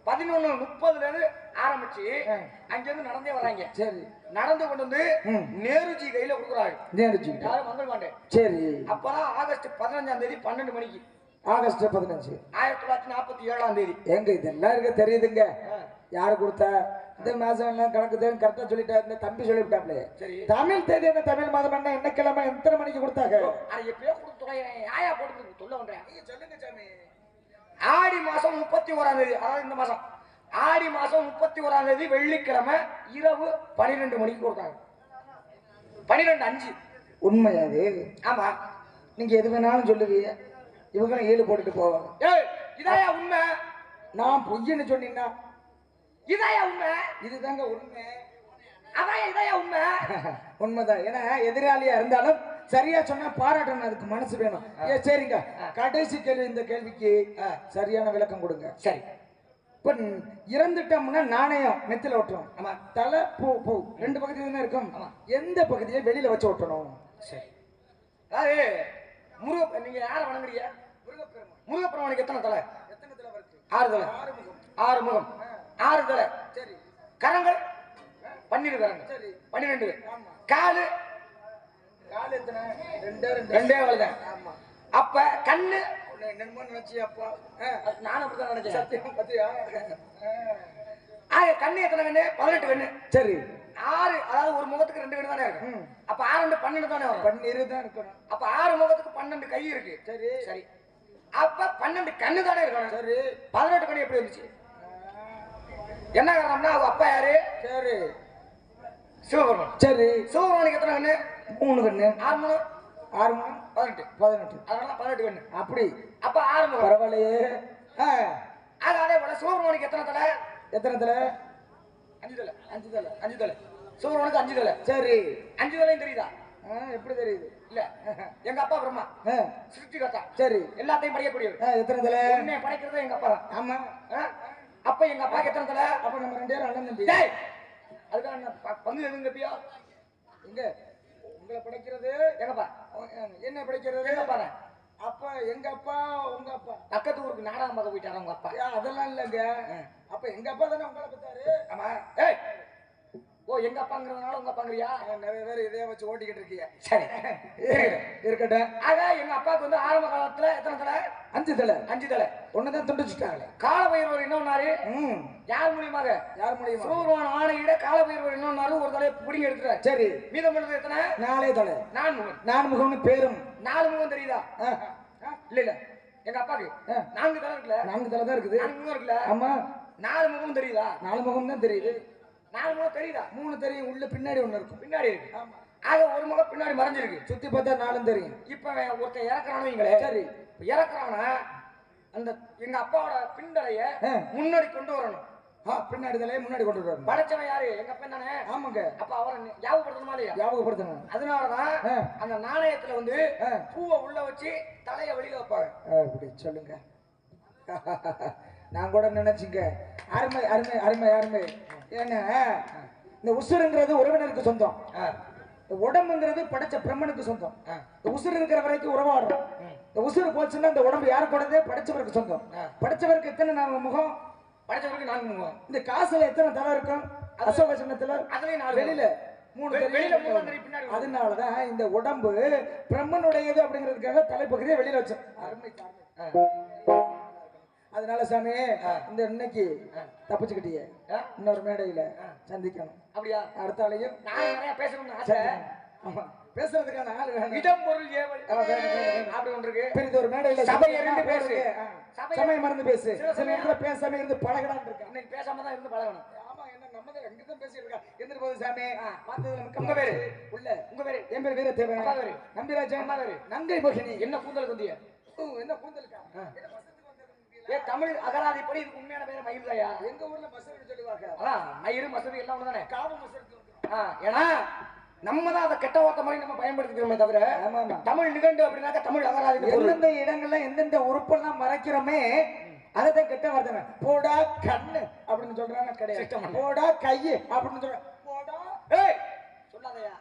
11:30 ஆரம்பிச்சு அங்கிருந்து நடந்தே வர்றாங்க. சரி நடந்து கொண்டு வந்து நேருஜி கையில கொடுக்குறாங்க. நேருஜி யாரு? மங்கள் பாண்டே. சரி அப்பதான் ஆகஸ்ட் 15ஆம் தேதி 12 மணிக்கு. ஆகஸ்ட் 15 1947ஆம் தேதி. எங்க இதெல்லாம் இருக்க தெரியுதுங்க. யாரு கொடுத்தா? இந்த மாசம் எல்லாம் கணக்கு தெரியும் கரெக்டா சொல்லிட்டா. இந்த தம்பி சொல்லிவிட்டாப்லே. சரி தமிழ் தேதி என்ன, தமிழ் மாதம் என்ன, என்ன கிழமை, எத்தனை மணிக்கு கொடுத்தாங்க? எப்பயோ கொடுத்து ஆயா போட்டு சொல்ல வந்தேன். சொல்லுங்க சாமி. ஆடி மாசம் 31ஆம் தேதி, அதாவது இந்த மாசம் ஆடி மாசம் 31ஆம் தேதி வெள்ளிக்கிழமை இரவு 12 மணிக்கு கொடுத்தாங்க. 12:05. உண்மையாது? ஆமா. நீங்க எது வேணாலும் சொல்லுவீங்க, இவங்களும் 7 போட்டுட்டு போவாங்க. ஏய் இதாயா உண்மை? நான் பொய்ன்னு சொன்னீங்கன்னா இதாயா உண்மை? இதுதாங்க உண்மை. அதாயா இதாயா உண்மை? உண்மைதான். ஏன்னா எதிராளியா இருந்தாலும் சரியா சொன்னா பாராட்டணும், அதுக்கு மனசு வேணும். சரிங்க, கடைசி கேள்வி. இந்த கேள்விக்கு சரியான விளக்கம் கொடுங்க. சரி இப்ப இறந்துட்டோம்னா நாணயம் நெத்தில ஒட்டுறோம். ஆமா. தலை பூ பூ 2 பகுதி தானே இருக்கும். எந்த பகுதியை வெளியில வச்சு ஒட்டணும்? சரி அதாவது நீங்க யார வணங்குறீங்க? முருகப்பெருமானுக்கு எத்தனை தலை? எத்தனை தலை இருக்கு? 6 தலை. 6 முகம். 6 தலை. சரி கரங்கள் 12 கரங்கள். சரி 12. காலு எத்தனை? 2 வருது. ஆமா. அப்ப கண்ணு என்னமோ நினைச்சியாப்பா? நானும் அப்படிதான் நினைச்சேன். சத்தியம் பத்தியா? கண்ணு எத்தனை கண்ணு? 18 கண்ணு. சரி 6, அதாவது ஒரு முகத்துக்கு 2 கண்ணு தானே இருக்கு. அப்ப 6 × 12 தானே வரும். 12 தான் இருக்கணும். அப்ப 6 முகத்துக்கு 12 கை இருக்கு. சரி சரி அப்ப 12 கண்ணு தானே இருக்கணும். சரி 18 கண்ணு எப்படி வந்துச்சு? என்ன காரணம்னா அவங்க அப்பா யாரு? சரி சிவபெருமான். சரி சிவபெருமானுக்கு எத்தனை கண்ணு? 3 கண்ணு. 6 முகம் 18. அதனால 18 கண்ணு. அப்படி அப்ப 6 முகம். பரவாயில்லையே. அதே போல சிவபெருமானுக்கு எத்தனை தலை? எத்தனை தலை? 5 தலை. 5 தலை. 5 தலை. சிவபெருமானுக்கு 5 தலை. சரி 5 தலையும் தெரியுதா? எப்படி தெரியுது? இல்ல எங்க அப்பா பிரம்மா சிருஷ்டிகர்த்தா. சரி எல்லாத்தையும் படைக்கக்கூடியவர். எத்தனை தலை? உன்னை படைக்கிறது எங்க அப்பா தான். ஆமா. அப்ப எங்க அப்பாக்கு எத்தனை தலை? அப்ப நம்ம 2 பேரும் அண்ணன் தம்பி. அதுக்காக பங்கு எதுங்க பியா? எங்க உங்களை படைக்கிறது எங்கப்பா, என்ன படைக்கிறது எங்கப்பா? அப்ப எங்க அப்பா உங்க அப்பா பக்கத்து ஊருக்கு நாடகம் பார்க்க போயிட்டாரு உங்க அப்பா. அதெல்லாம் இல்லைங்க. அப்ப எங்க அப்பா தானே உங்களை பார்த்தாரு. ஆமா. ஏய் ஓ எங்க அப்பாங்கிறதுனால உங்க அப்பாங்கறியா? நிறைய பேர் இதைய வச்சு ஓட்டிக்கிட்டு இருக்கீங்க. சரி இருக்கட்டும். ஆக எங்க அப்பாவுக்கு வந்து ஆரம்ப காலத்துல எத்தனை தலை? 5 தலை. 5 தலை. ஒண்ணுதான் துண்டிச்சுட்டாங்களே. காலபைரவர் என்ன பண்ணாரு? யார் மூலியமாக? யார் மூலியமா? சிவபெருமான் ஆணையிட காலபைரவர் என்ன பண்ணாரு? ஒரு தலையை பிடிங்கி எடுத்துட்டாரு. சரி மீதம் உள்ளது எத்தனை? 4 தலை. 4 முகம். 4 முகம்னு பேரும். 4 முகம் தெரியுதா? இல்ல இல்ல எங்க அப்பாக்கு 4 தலை இருக்குல்ல. 4 தலை தான் இருக்குது. 4 முகம் இருக்குல்ல. ஆமா 4 முகம் தெரியுதா? 4 முகம் தான் தெரியுது. 4 முகம் தெரியுதா? 3 தெரியும். உள்ள பின்னாடி ஒண்ணு இருக்கும். பின்னாடி இருக்கு. ஆமா. ஆக ஒரு முகம் பின்னாடி மறைஞ்சிருக்கு. சுத்தி பார்த்தா 4 தெரியும். இப்ப ஒருத்தன் இறக்குறானீங்களே. சரி இறக்குறானா அந்த எங்க அப்பாவோட பின்னடைய முன்னாடி கொண்டு வரணும். பின்னாடி தலையை முன்னாடி கொண்டு வரணும். படைச்சவன் யாரு? எங்க அப்பா தானே. ஆமாங்க. அப்ப அவரை ஞாபகப்படுத்தணுமா இல்லையா? ஞாபகப்படுத்தணும். அதனாலதான் அந்த நாணயத்துல வந்து பூவை உள்ள வச்சு தலைய வெளியில வைப்பாங்க. அப்படி சொல்லுங்க. நான் கூட நினைச்சுங்க. அருமை அருமை அருமை அருமை. ஏன்னா இந்த உசுருங்கிறது உறவினருக்கு சொந்தம். உடம்புங்கிறது படைச்ச பிரம்மனுக்கு சொந்தம். இந்த உசுறு இருக்கிற வரைக்கும் உறவாடுறோம். இந்த உசுறு போச்சுன்னா இந்த உடம்பு யாரு கூடதே படைச்சவருக்கு சொந்தம். படைச்சவருக்கு எத்தனை முகம்? படைச்சவருக்கு 4 முகம். இந்த காசுல எத்தனை தலை இருக்கும்? அசோக சின்னத்துல அதுலயும் 4 வெளியில 3 வெளியில 3 தெரியும் பின்னாடி அதனாலதான் இந்த உடம்பு பிரம்மனுடையது அப்படிங்கிறதுக்காக தலைப்பகுதியை வெளியில வச்சோம். அருமை அதனால சாமி இந்த இன்னைக்கு தப்பிச்சுக்கிட்டீங்க. இன்னொரு மேடையில சந்திக்கணும். அப்படியா? அடுத்த ஆளையும் நான் நிறைய பேசணும்னு ஆசை. ஆமா பேசுறதுக்கான ஆள் வேணும். இடம் பொருள் ஏவல் வேணும். அப்படி ஒன்று இருக்கு. பெரிய ஒரு மேடையில சபை இருந்து பேசு. சமயம் மறந்து பேசு. சில நேரத்துல பேசாம இருந்து பழகடான்னு இருக்கேன். இன்னைக்கு பேசாம தான் இருந்து பழகணும். ஆமா என்ன நம்ம தான் அங்க தான் பேசிட்டு இருக்கா. எந்திர போது சாமி வந்ததுல மிக்க உங்க பேரு உள்ள உங்க பேரு என் பேர் வீரதேவன். அப்பா பேரு நம்பிராஜன். அம்மா பேரு நங்கை மோகினி. என்ன கூந்தல் குந்திய? என்ன கூந்தலுக்கா? ஏ தமிழ் அகராதிப்படி இதுக்கு உண்மையான பேரு மயில்தாயா? எங்க ஊர்ல மசூரி சொல்லுவாங்க. அதான் மயிறு மசூரி எல்லாம் ஒண்ணுதானே? காவு மசூரி. ஏன்னா நம்ம தான் அதை கெட்ட வார்த்தை மாதிரி நம்ம பயன்படுத்திக்கிறோமே தவிர ஆமா ஆமா தமிழ் நிகண்டு அப்படின்னாக்க தமிழ் அகராதி எந்தெந்த இடங்கள்ல எந்தெந்த உறுப்பெல்லாம் மறைக்கிறோமே அதைத்தான் கெட்ட வார்த்தை. போடா கண்ணு அப்படின்னு சொல்றாங்க கிடையாது. போடா கையு அப்படின்னு சொல்றாங்க. போடா ஏய் சொல்லாதயா.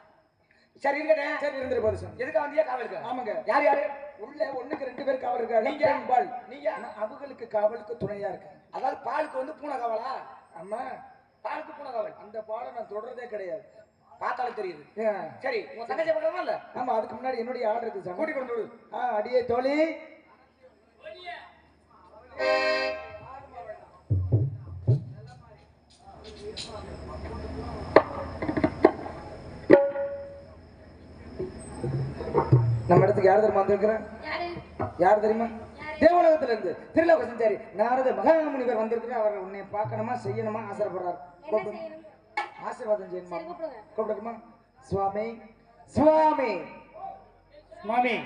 சரி இருக்கட்டே. சரி இருந்துரு போது சார். எதுக்கு வந்தியா காவலுக்கு? ஆமாங்க. யார் யாரு? உள்ள ஒண்ணுக்கு 2 பேர் காவல் இருக்காங்க. நீங்க பால் நீங்க அவங்களுக்கு காவலுக்கு துணையா இருக்கு. அதாவது பாலுக்கு வந்து பூனை காவலா? ஆமா பாலுக்கு பூனை காவல். அந்த பாலை நான் தொடர்றதே கிடையாது. பார்த்தாலும் தெரியுது. சரி உங்க தங்கச்சி பக்கமா இல்ல? ஆமா அதுக்கு முன்னாடி என்னுடைய ஆர்டர் இருக்கு சார். கூட்டி கொண்டு விடு. அடியே தோழி. நம்ம இடத்துக்கு யார் தெரியுமா வந்திருக்கிறேன்? யார் தெரியுமா? தேவலோகத்துல இருந்து திருலோக சஞ்சாரி நாரத மகாமுனிவர் வந்திருக்கிறார். அவர் உன்னை பார்க்கணுமா செய்யணுமா ஆசைப்படுறார். ஆசீர்வாதம் செய்யணுமா? கூப்பிடுமா? சுவாமி சுவாமி மாமி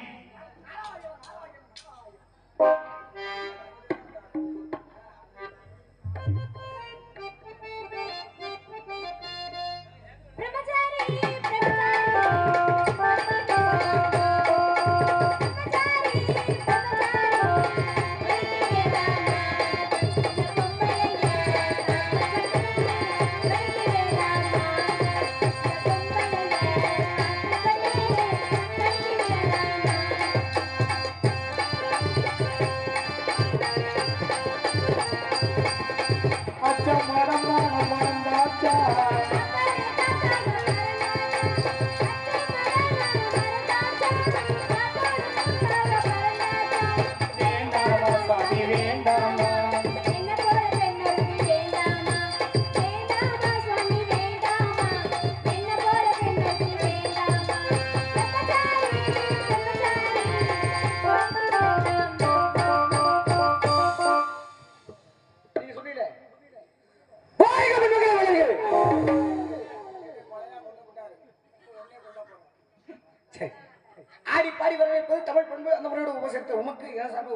ஆடி பாடி வரவேற்பது தமிழ் பண்பு. அந்த முறையோட உபசரித்த உமக்கு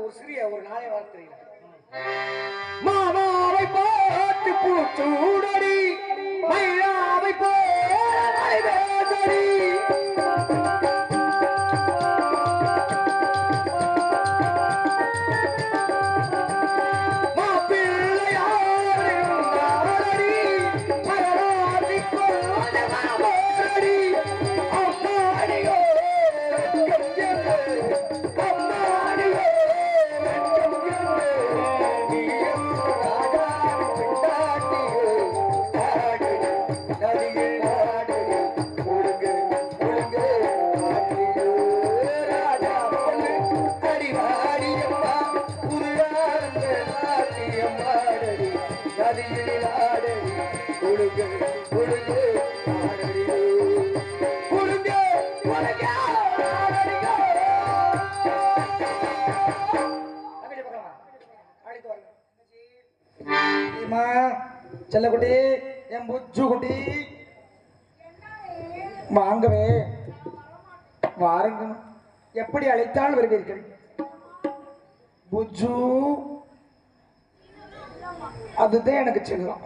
ஒரு சிறிய ஒரு நாளை வாழ்த்துறீங்க. மாமாவை பார்த்து பூச்சூடடி மயிலாவை போடி செல்லக்குட்டி என் புச்சு குட்டி வாங்கவே வாருங்க. எப்படி அழைத்தால் வருவீர்கள்? புஜு அதுதான் எனக்கு செல்லம்.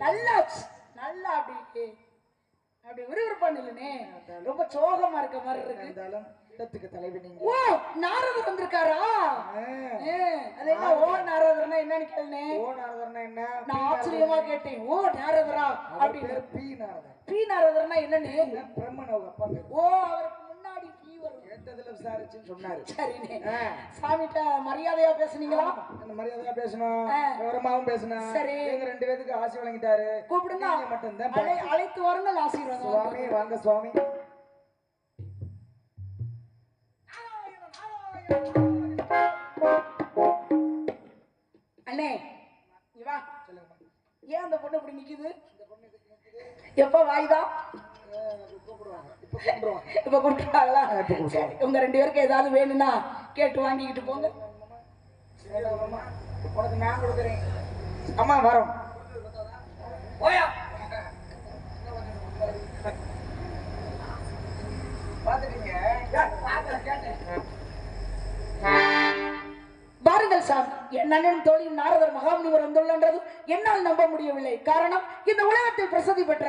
நல்லா நல்லா அப்படி அப்படி விறுவிறுப்பான இல்லனே ரொம்ப சோகமா இருக்க மாதிரி இருக்கு. இடத்துக்கு தலைவர் நீங்க. ஓ நாரதர் வந்திருக்காரா? அது என்ன ஓ நாரதர்னா என்னன்னு கேளுனே. ஓ நாரதர்னா என்ன? நான் ஆச்சரியமா கேட்டேன். ஓ நாரதரா அப்படி பி நாரதர். பி நாரதர்னா என்னன்னு? பிரம்மன் அவங்க அப்பா பேர். ஓ அவருக்கு முன்னாடி ஃபீவர் கேட்டதுல விசாரிச்சுன்னு சொன்னாரு. சரினே. சாமிட்ட மரியாதையா பேசுனீங்களா? என்ன மரியாதையா பேசணும், விவரமாவும் பேசணும். சரி. எங்க ரெண்டு பேருக்கு ஆசி வழங்கிட்டாரு. கூப்பிடுங்க. மட்டும் தான் அழைத்து வாருங்கள் ஆசீர்வாதம். சுவாமி வாங்க சுவாமி. அண்ணே இங்க வா. ஏன் அந்த பொண்ணு இப்படி நிக்குது? எப்ப வாய்தா? இப்ப கூப்பிடுவாங்களா? உங்க ரெண்டு பேருக்கு ஏதாவது வேணும்னா கேட்டு வாங்கிக்கிட்டு போங்க. உனக்கு நான் கொடுக்குறேன். அம்மா வரோம். ஓயா பாருங்கள் சாமி, என் அண்ணன் தோழி நாரதர் மகாமுனிவர் வந்துள்ளன்றது என்னால் நம்ப முடியவில்லை. காரணம், இந்த உலகத்தில் பிரசித்தி பெற்ற